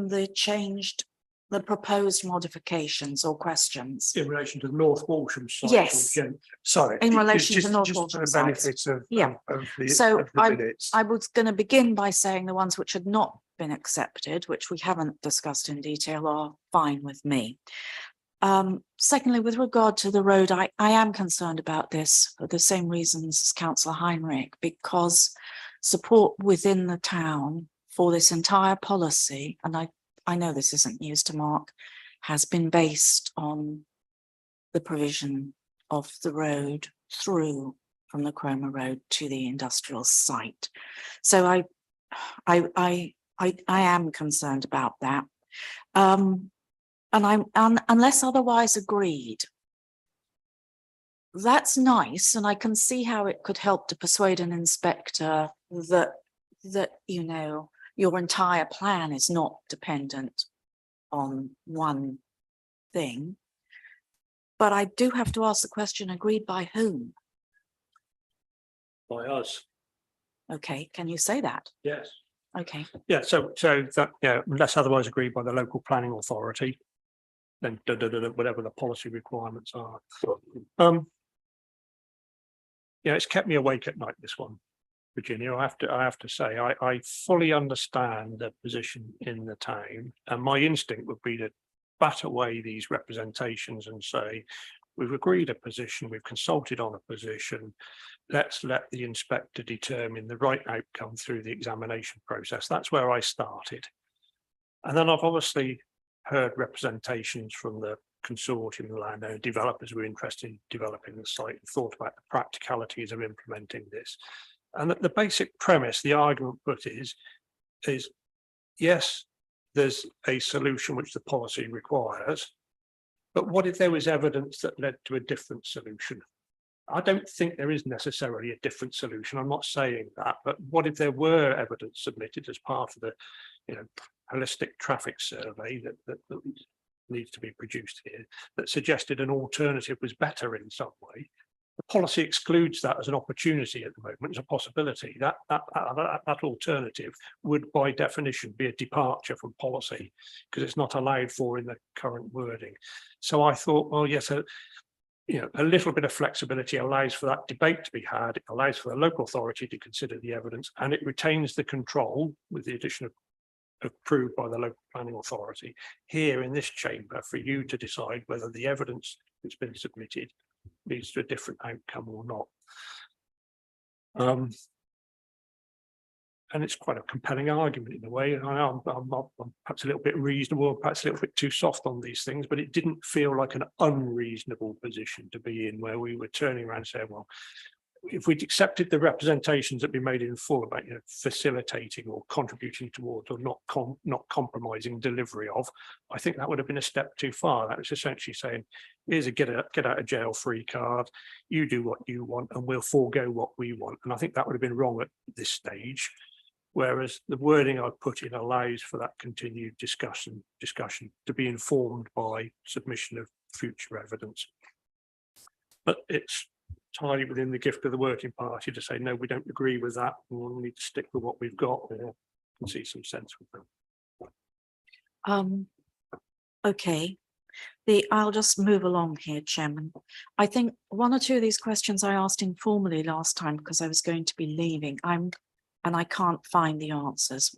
the proposed modifications or questions. In relation to the North Walsham site? Yes. Sorry. In relation to North just Walsham for the benefits of So the minutes. I was going to begin by saying the ones which had not been accepted, which we haven't discussed in detail, are fine with me. Secondly, with regard to the road, I am concerned about this for the same reasons as Councillor Heinrich, because support within the town for this entire policy, and I know this isn't news to Mark, has been based on the provision of the road through from the Cromer Road to the industrial site. So I am concerned about that. And unless otherwise agreed, that's nice, and I can see how it could help to persuade an inspector that you know, your entire plan is not dependent on one thing. But I do have to ask the question, agreed by whom? By us. Okay, can you say that? Yes. Okay, Yeah, so that, yeah, unless otherwise agreed by the local planning authority, then whatever the policy requirements are. Yeah, it's kept me awake at night, this one, Virginia. I have to say, I fully understand the position in the town, and my instinct would be to bat away these representations and say, we've agreed a position, we've consulted on a position. Let's let the inspector determine the right outcome through the examination process. That's where I started. And then I've obviously heard representations from the consortium, the landowner developers who were interested in developing the site, and thought about the practicalities of implementing this. And the basic premise, the argument put is yes, there's a solution which the policy requires, but what if there was evidence that led to a different solution? I don't think there is necessarily a different solution. I'm not saying that, but what if there were evidence submitted as part of the, you know, holistic traffic survey that needs to be produced here that suggested an alternative was better in some way? The policy excludes that as an opportunity at the moment, as a possibility. That alternative would by definition be a departure from policy because it's not allowed for in the current wording. So I thought, well, yes, you know, a little bit of flexibility allows for that debate to be had. It allows for the local authority to consider the evidence, and it retains the control with the addition of approved by the local planning authority here in this chamber for you to decide whether the evidence that's been submitted leads to a different outcome or not. And it's quite a compelling argument in a way. And I'm perhaps a little bit reasonable, perhaps a little bit too soft on these things, but it didn't feel like an unreasonable position to be in, where we were turning around and saying, well, if we'd accepted the representations that we made in full about, you know, facilitating or contributing towards or not compromising delivery of, I think that would have been a step too far. That was essentially saying, here's a get out of jail free card, you do what you want and we'll forego what we want. And I think that would have been wrong at this stage. Whereas the wording I put in allows for that continued discussion to be informed by submission of future evidence. But it's entirely within the gift of the working party to say, no, we don't agree with that. We'll need to stick with what we've got, or can see some sense with them. Okay. I'll just move along here, Chairman. I think one or two of these questions I asked informally last time because I was going to be leaving. And I can't find the answers.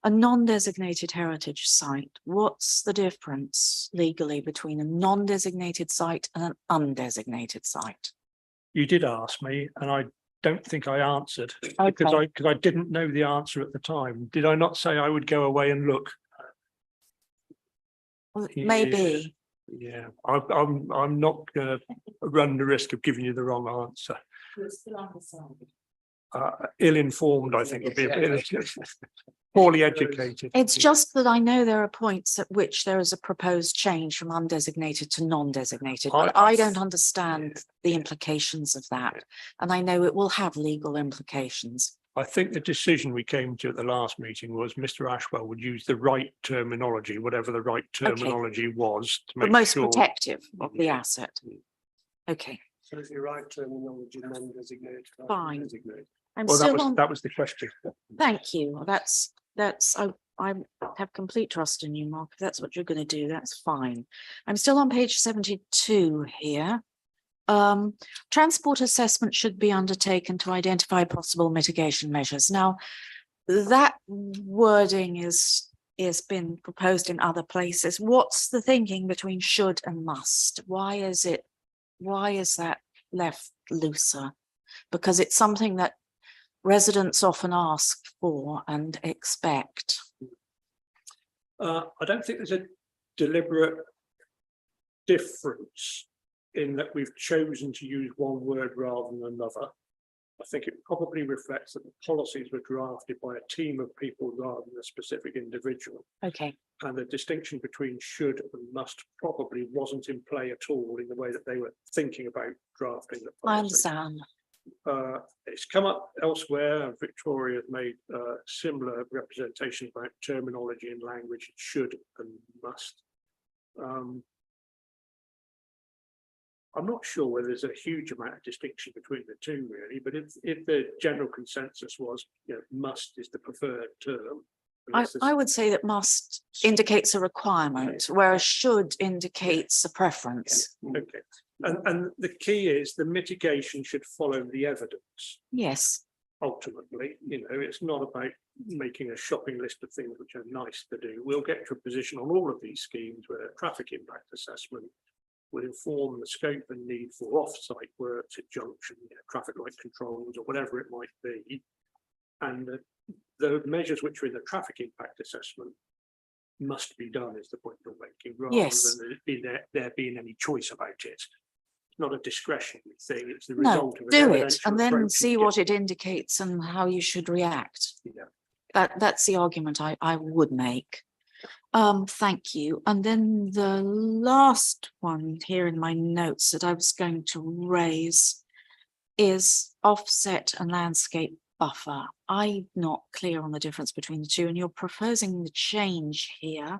A non-designated heritage site, what's the difference legally between a non-designated site and an undesignated site? You did ask me, and I don't think I answered Okay. because I didn't know the answer at the time. Did I not say I would go away and look? Well, maybe. Yeah, I'm not going to run the risk of giving you the wrong answer. Ill-informed, I think, would be a bit poorly educated. It's just that I know there are points at which there is a proposed change from undesignated to non-designated, but I don't understand the implications of that. And I know it will have legal implications. I think the decision we came to at the last meeting was Mr. Ashwell would use the right terminology, whatever the right terminology was, to make the most sure protective of the asset. Okay. So is the right terminology non-designated? Fine. I'm well, still on. That was the question. Thank you. I have complete trust in you, Mark. If that's what you're going to do, that's fine. I'm still on page 72 here. Transport assessment should be undertaken to identify possible mitigation measures. Now, that wording is been proposed in other places. What's the thinking between should and must? Why is that left looser? Because it's something that residents often ask for and expect. I don't think there's a deliberate difference in that we've chosen to use one word rather than another. I think it probably reflects that the policies were drafted by a team of people rather than a specific individual. Okay, And the distinction between should and must probably wasn't in play at all in the way that they were thinking about drafting the policy. I understand. It's come up elsewhere. Victoria has made similar representations about terminology and language, should and must. I'm not sure whether there's a huge amount of distinction between the two really, but if the general consensus was, you know, must is the preferred term. I would say that must indicates a requirement, whereas should indicates a preference. Okay, and the key is the mitigation should follow the evidence. Yes, Ultimately, you know, it's not about making a shopping list of things which are nice to do. We'll get to a position on all of these schemes where a traffic impact assessment will inform the scope and need for off-site works at junction, you know, traffic light controls or whatever it might be. And the measures which are in the traffic impact assessment must be done is the point you're making, rather Yes. than there being any choice about it. It's not a discretionary thing, it's the no, result of an do it evidential and then approach see and what get- it indicates and how you should react. Yeah. That's the argument I would make. Thank you. And then the last one here in my notes that I was going to raise is offset and landscape buffer. I'm not clear on the difference between the two, and you're proposing the change here.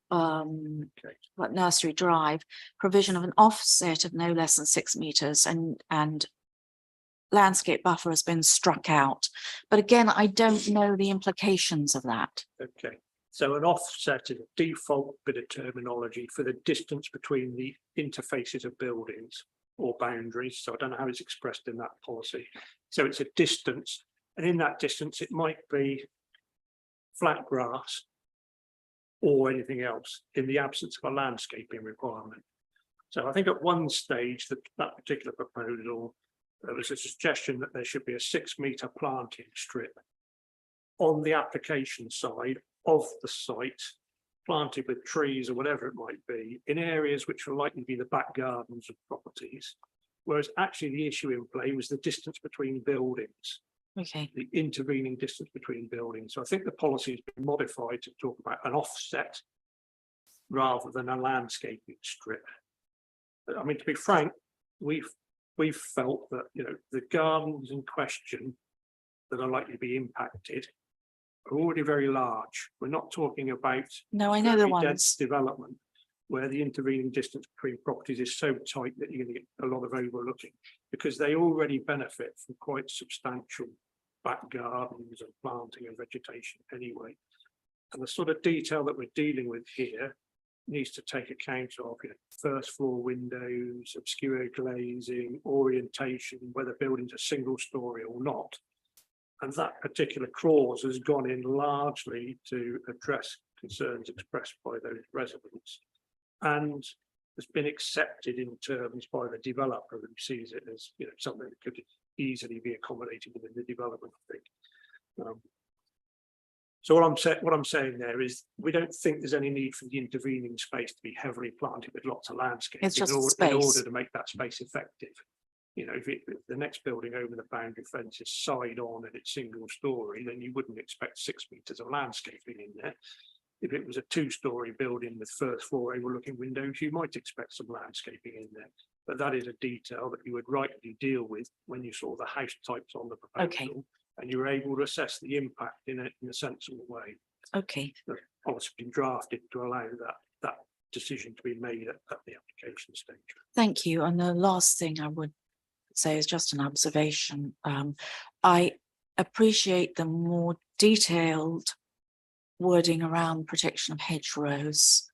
What Nursery Drive, provision of an offset of no less than 6 meters and landscape buffer has been struck out. But again, I don't know the implications of that. Okay, so an offset is a default bit of terminology for the distance between the interfaces of buildings or boundaries. So I don't know how it's expressed in that policy. So it's a distance, and in that distance, it might be flat grass or anything else in the absence of a landscaping requirement. So I think at one stage that particular proposal, there was a suggestion that there should be a 6 meter planting strip on the application side of the site, planted with trees or whatever it might be, in areas which are likely to be the back gardens of properties. Whereas actually the issue in play was the distance between buildings, Okay, the intervening distance between buildings. So I think the policy has been modified to talk about an offset rather than a landscaping strip. But I mean, to be frank, we've felt that, you know, the gardens in question that are likely to be impacted are already very large. We're not talking about no, I know the very dense ones. development where the intervening distance between properties is so tight that you're going to get a lot of overlooking, because they already benefit from quite substantial back gardens and planting and vegetation anyway. And the sort of detail that we're dealing with here needs to take account of, you know, first floor windows, obscure glazing, orientation, whether buildings are single story or not. And that particular clause has gone in largely to address concerns expressed by those residents, and has been accepted in terms by the developer who sees it as, you know, something that could easily be accommodated within the development, I think. So what I'm saying there is we don't think there's any need for the intervening space to be heavily planted with lots of landscaping It's just in space. order to make that space effective. You know, if the next building over the boundary fence is side on and it's single story, then you wouldn't expect 6 meters of landscaping in there. If it was a 2-story building with first floor overlooking windows, you might expect some landscaping in there. But that is a detail that you would rightly deal with when you saw the house types on the proposal. Okay. And you're able to assess the impact in a sensible way. Okay, The policy been drafted to allow that decision to be made at the application stage. thank you. And the last thing I would say is just an observation. I appreciate the more detailed wording around protection of hedgerows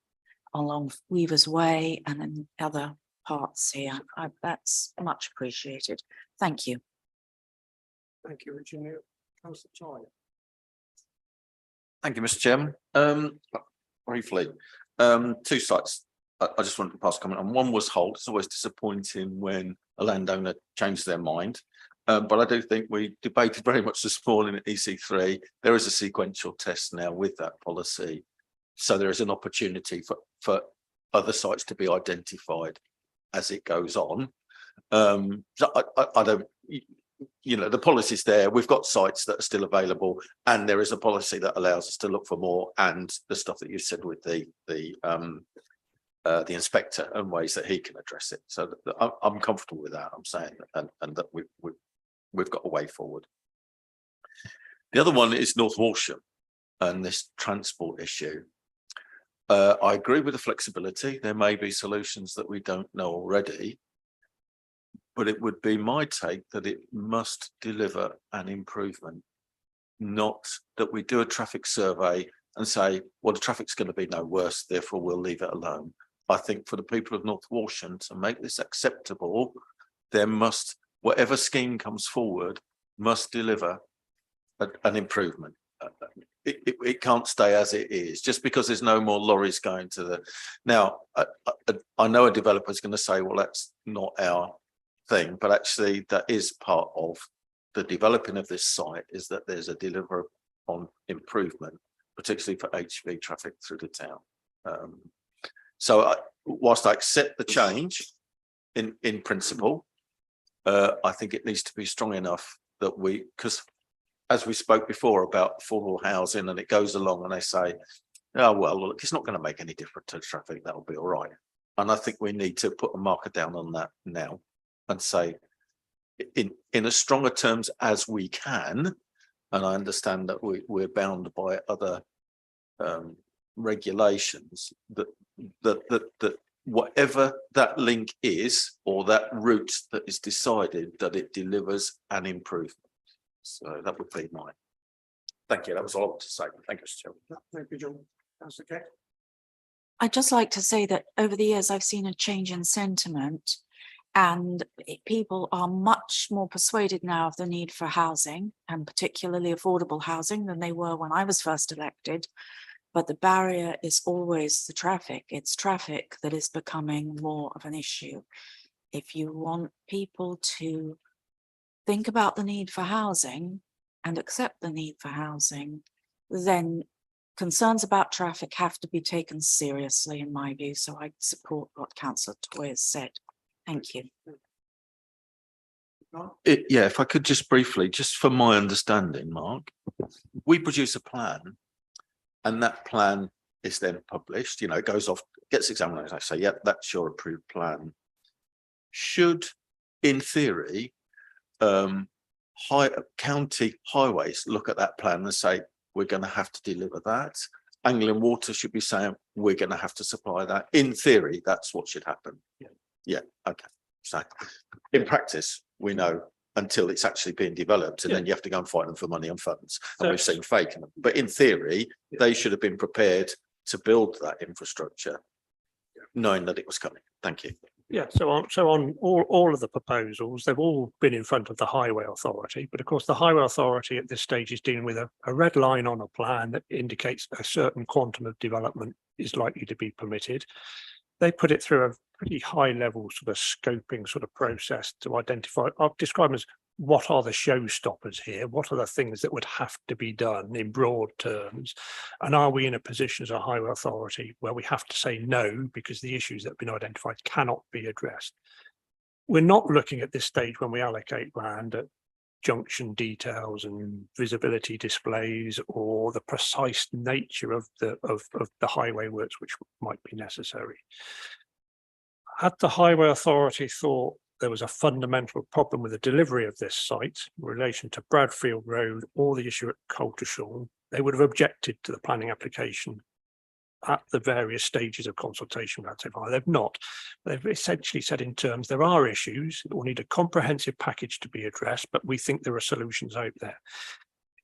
along Weaver's Way and in other parts here. That's much appreciated. Thank you. Thank you, Virginia. Councillor Tyler. Thank you, Mr. Chairman. Briefly, 2 sites. I just wanted to pass a comment on. One was Holt. It's always disappointing when a landowner changes their mind. But I do think we debated very much this morning at EC3. There is a sequential test now with that policy. So there is an opportunity for other sites to be identified as it goes on. So I don't, you know, the policy's there, we've got sites that are still available, and there is a policy that allows us to look for more, and the stuff that you said with the inspector and ways that he can address it. So I'm comfortable with that, I'm saying, and that we've got a way forward. The other one is North Walsham and this transport issue. I agree with the flexibility. There may be solutions that we don't know already, but it would be my take that it must deliver an improvement, not that we do a traffic survey and say, well, the traffic's going to be no worse, therefore we'll leave it alone. I think for the people of North Walsham to make this acceptable, there must, whatever scheme comes forward, must deliver an improvement. It can't stay as it is just because there's no more lorries going to the. Now, I know a developer is going to say, well, that's not our thing, but actually that is part of the developing of this site, is that there's a deliver on improvement, particularly for HV traffic through the town. So whilst I accept the change in principle, I think it needs to be strong enough that we, because as we spoke before about affordable housing, and it goes along and they say, oh, well, look, it's not going to make any difference to traffic, that'll be all right. And I think we need to put a marker down on that now and say, in as stronger terms as we can, and I understand that we're bound by other regulations, that whatever that link is, or that route that is decided, that it delivers an improvement. So that would be mine. Thank you. That was all I wanted to say. Thank you, Mr. Chairman. Thank you, John. That's okay. I'd just like to say that over the years, I've seen a change in sentiment, and people are much more persuaded now of the need for housing, and particularly affordable housing, than they were when I was first elected. But the barrier is always the traffic. It's traffic that is becoming more of an issue. If you want people to think about the need for housing and accept the need for housing, then concerns about traffic have to be taken seriously, in my view. So I support what Councillor Toy has said. Thank you. Yeah, if I could just briefly, just for my understanding, Mark, we produce a plan, and that plan is then published. You know, it goes off, gets examined. I say, yeah, that's your approved plan. Should, in theory, county highways look at that plan and say, we're going to have to deliver that? Anglian Water should be saying, we're going to have to supply that. In theory, that's what should happen. Yeah, okay. So in practice, we know until it's actually being developed, and then you have to go and fight them for money and funds. And we've seen fake. But in theory, they should have been prepared to build that infrastructure, knowing that it was coming. Thank you. Yeah, so on all of the proposals, they've all been in front of the Highway Authority, but of course the Highway Authority at this stage is dealing with a red line on a plan that indicates a certain quantum of development is likely to be permitted. They put it through a pretty high level sort of scoping sort of process to identify, I'll describe them as, what are the showstoppers here? What are the things that would have to be done in broad terms? And are we in a position as a highway authority where we have to say no because the issues that have been identified cannot be addressed? We're not looking at this stage when we allocate land at junction details and visibility displays or the precise nature of the highway works which might be necessary. Had the Highway Authority thought there was a fundamental problem with the delivery of this site in relation to Bradfield Road or the issue at Coltishall, they would have objected to the planning application at the various stages of consultation. They've not. They've essentially said in terms, there are issues that will need a comprehensive package to be addressed, but we think there are solutions out there.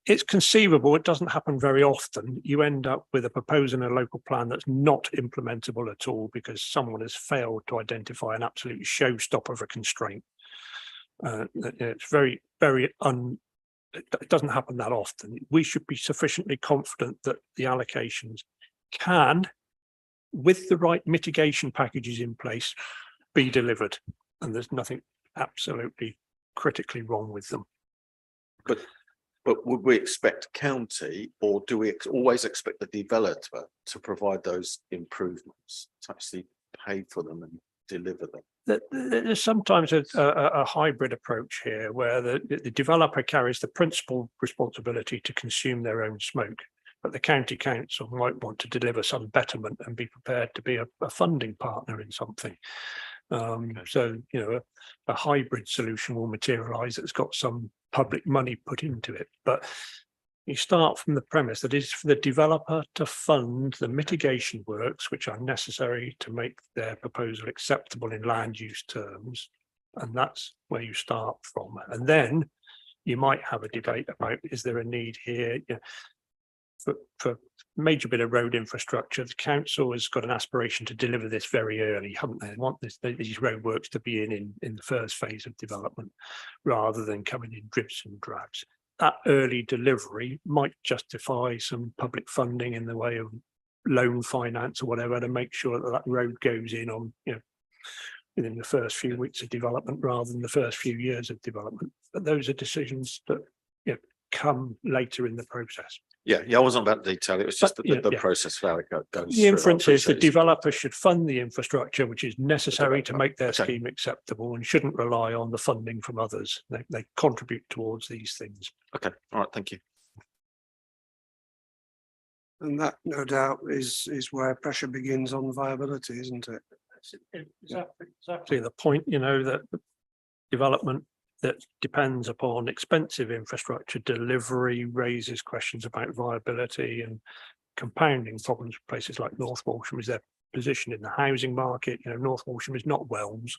It's conceivable, it doesn't happen very often, you end up with a proposal in a local plan that's not implementable at all because someone has failed to identify an absolute showstopper of a constraint. It's very, very it doesn't happen that often. We should be sufficiently confident that the allocations can, with the right mitigation packages in place, be delivered. And there's nothing absolutely critically wrong with them. But would we expect county, or do we always expect the developer to provide those improvements, to actually pay for them? And deliver them. There's sometimes a hybrid approach here where the developer carries the principal responsibility to consume their own smoke, but the county council might want to deliver some betterment and be prepared to be a funding partner in something. So, you know, a hybrid solution will materialize that's got some public money put into it. But you start from the premise that it's for the developer to fund the mitigation works which are necessary to make their proposal acceptable in land use terms. And that's where you start from. And then you might have a debate about, is there a need here? You know, for major bit of road infrastructure, the council has got an aspiration to deliver this very early, haven't they? They want these roadworks to be in the first phase of development rather than coming in dribs and drabs. That early delivery might justify some public funding in the way of loan finance or whatever to make sure that that road goes in on, you know, within the first few weeks of development rather than the first few years of development. But those are decisions that, you know, come later in the process. Yeah, I wasn't about detail. It was just But, the yeah. process of how it goes. The through. I inference is the appreciate it. developer should fund the infrastructure which is necessary to make their Okay. scheme acceptable and shouldn't rely on the funding from others. They contribute towards these things. Okay, all right, thank you. And that no doubt is where pressure begins on viability, isn't it? Exactly the point, you know, that development that depends upon expensive infrastructure delivery raises questions about viability and compounding problems for places like North Walsham is their position in the housing market. You know, North Walsham is not Wells.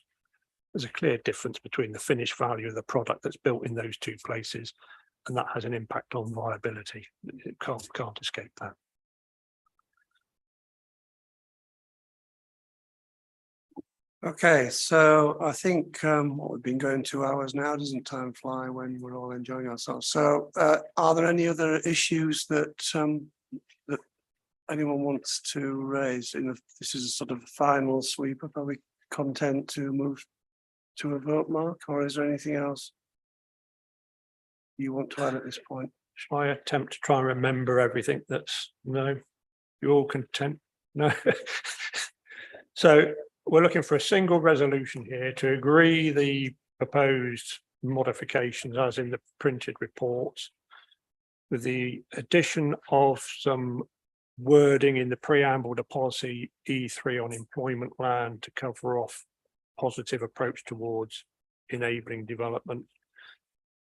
There's a clear difference between the finished value of the product that's built in those two places, and that has an impact on viability. It can't escape that. Okay, so I think what we've been going 2 hours now, doesn't time fly when we're all enjoying ourselves? So are there any other issues that that anyone wants to raise? You know, this is a sort of final sweep. Are we content to move to a vote, Mark, or is there anything else you want to add at this point? Shall I attempt to try and remember everything that's no? You're all content? No. So we're looking for a single resolution here to agree the proposed modifications as in the printed reports, with the addition of some wording in the preamble to policy E3 on employment land to cover off positive approach towards enabling development.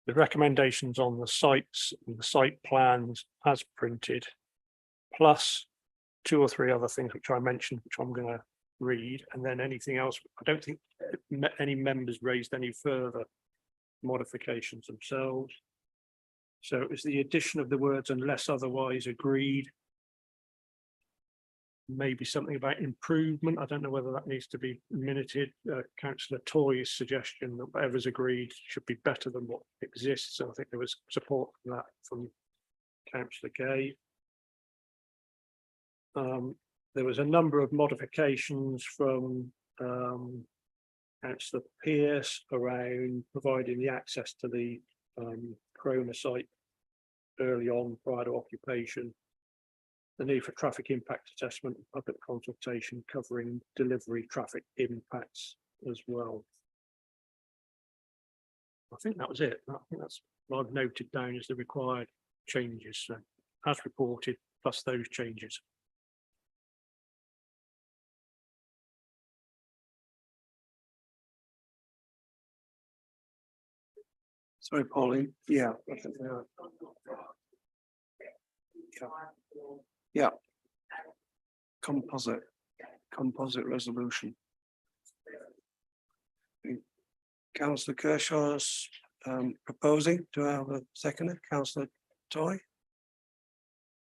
The recommendations on the sites and the site plans as printed, plus 2 or 3 other things which I mentioned, which I'm going to read, and then anything else. I don't think any members raised any further modifications themselves. So it was the addition of the words unless otherwise agreed. Maybe something about improvement. I don't know whether that needs to be minuted. Councillor Toy's suggestion that whatever's agreed should be better than what exists. So I think there was support for that from Councillor Gay. There was a number of modifications from Councillor Pearce around providing the access to the Croma site early on prior to occupation, the need for traffic impact assessment and public consultation covering delivery traffic impacts as well. I think that was it. I think that's what I've noted down as the required changes, so as reported, plus those changes. Sorry, Pauline. Yeah. Yeah. Composite resolution. Councillor Kershaw's proposing. Do I have a seconder? Councillor Toy.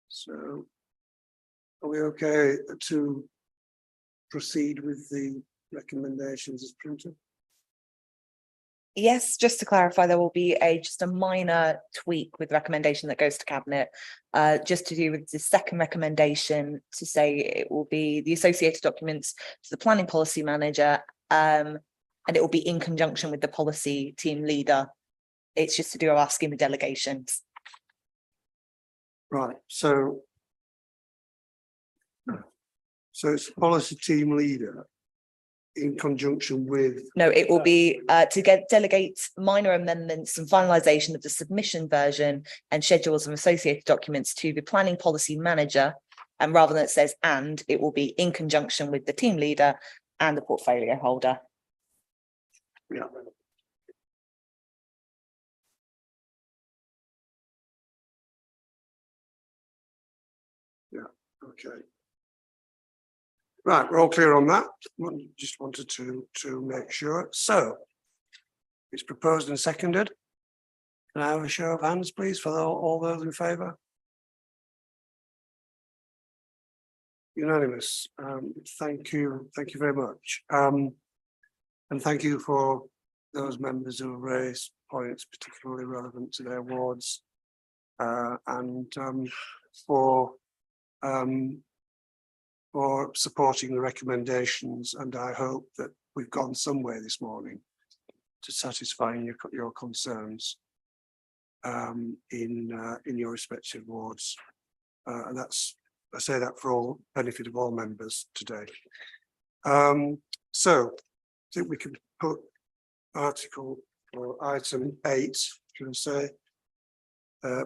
So are we okay to proceed with the recommendations as printed? Yes, just to clarify, there will be just a minor tweak with recommendation that goes to cabinet, just to do with the second recommendation to say it will be the associated documents to the planning policy manager, and it will be in conjunction with the policy team leader. It's just to do our scheme of delegations. Right, so it's policy team leader in conjunction with, No, it will be to delegate minor amendments and finalisation of the submission version and schedules and associated documents to the planning policy manager. And rather than it says and, it will be in conjunction with the team leader and the portfolio holder. yeah. Yeah, okay. Right, we're all clear on that. Just wanted to make sure. So it's proposed and seconded. Can I have a show of hands, please, for all those in favour? Unanimous. Thank you very much. And thank you for those members who have raised points particularly relevant to their wards. And for supporting the recommendations, and I hope that we've gone some way this morning to satisfying your concerns in your respective wards. And I say that for all benefit of all members today. So I think we can put article or item 8, should I say,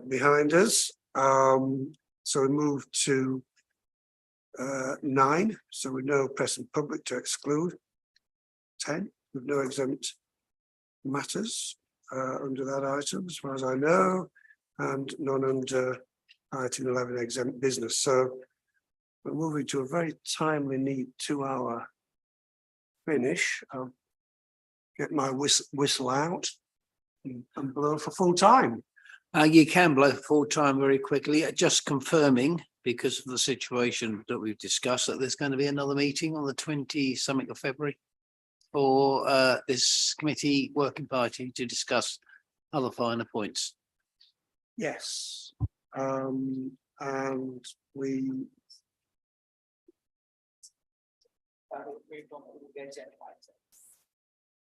behind us. So we move to 9. So with no press and public to exclude. 10 with no exempt matters under that item, as far as I know, and none under item 11 exempt business. So we're moving to a very timely, neat 2-hour finish. I'll get my whistle out and blow for full time. You can blow full time very quickly, just confirming, because of the situation that we've discussed, that there's going to be another meeting on the 20-something of February for this committee working party to discuss other finer points. Yes. And we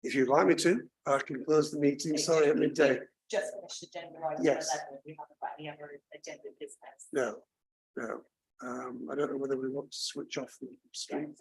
if you'd like me to, I can close the meeting. Sorry, at midday. Just finished agenda item Yes. 11. We haven't got any other agenda business. No. I don't know whether we want to switch off the stream.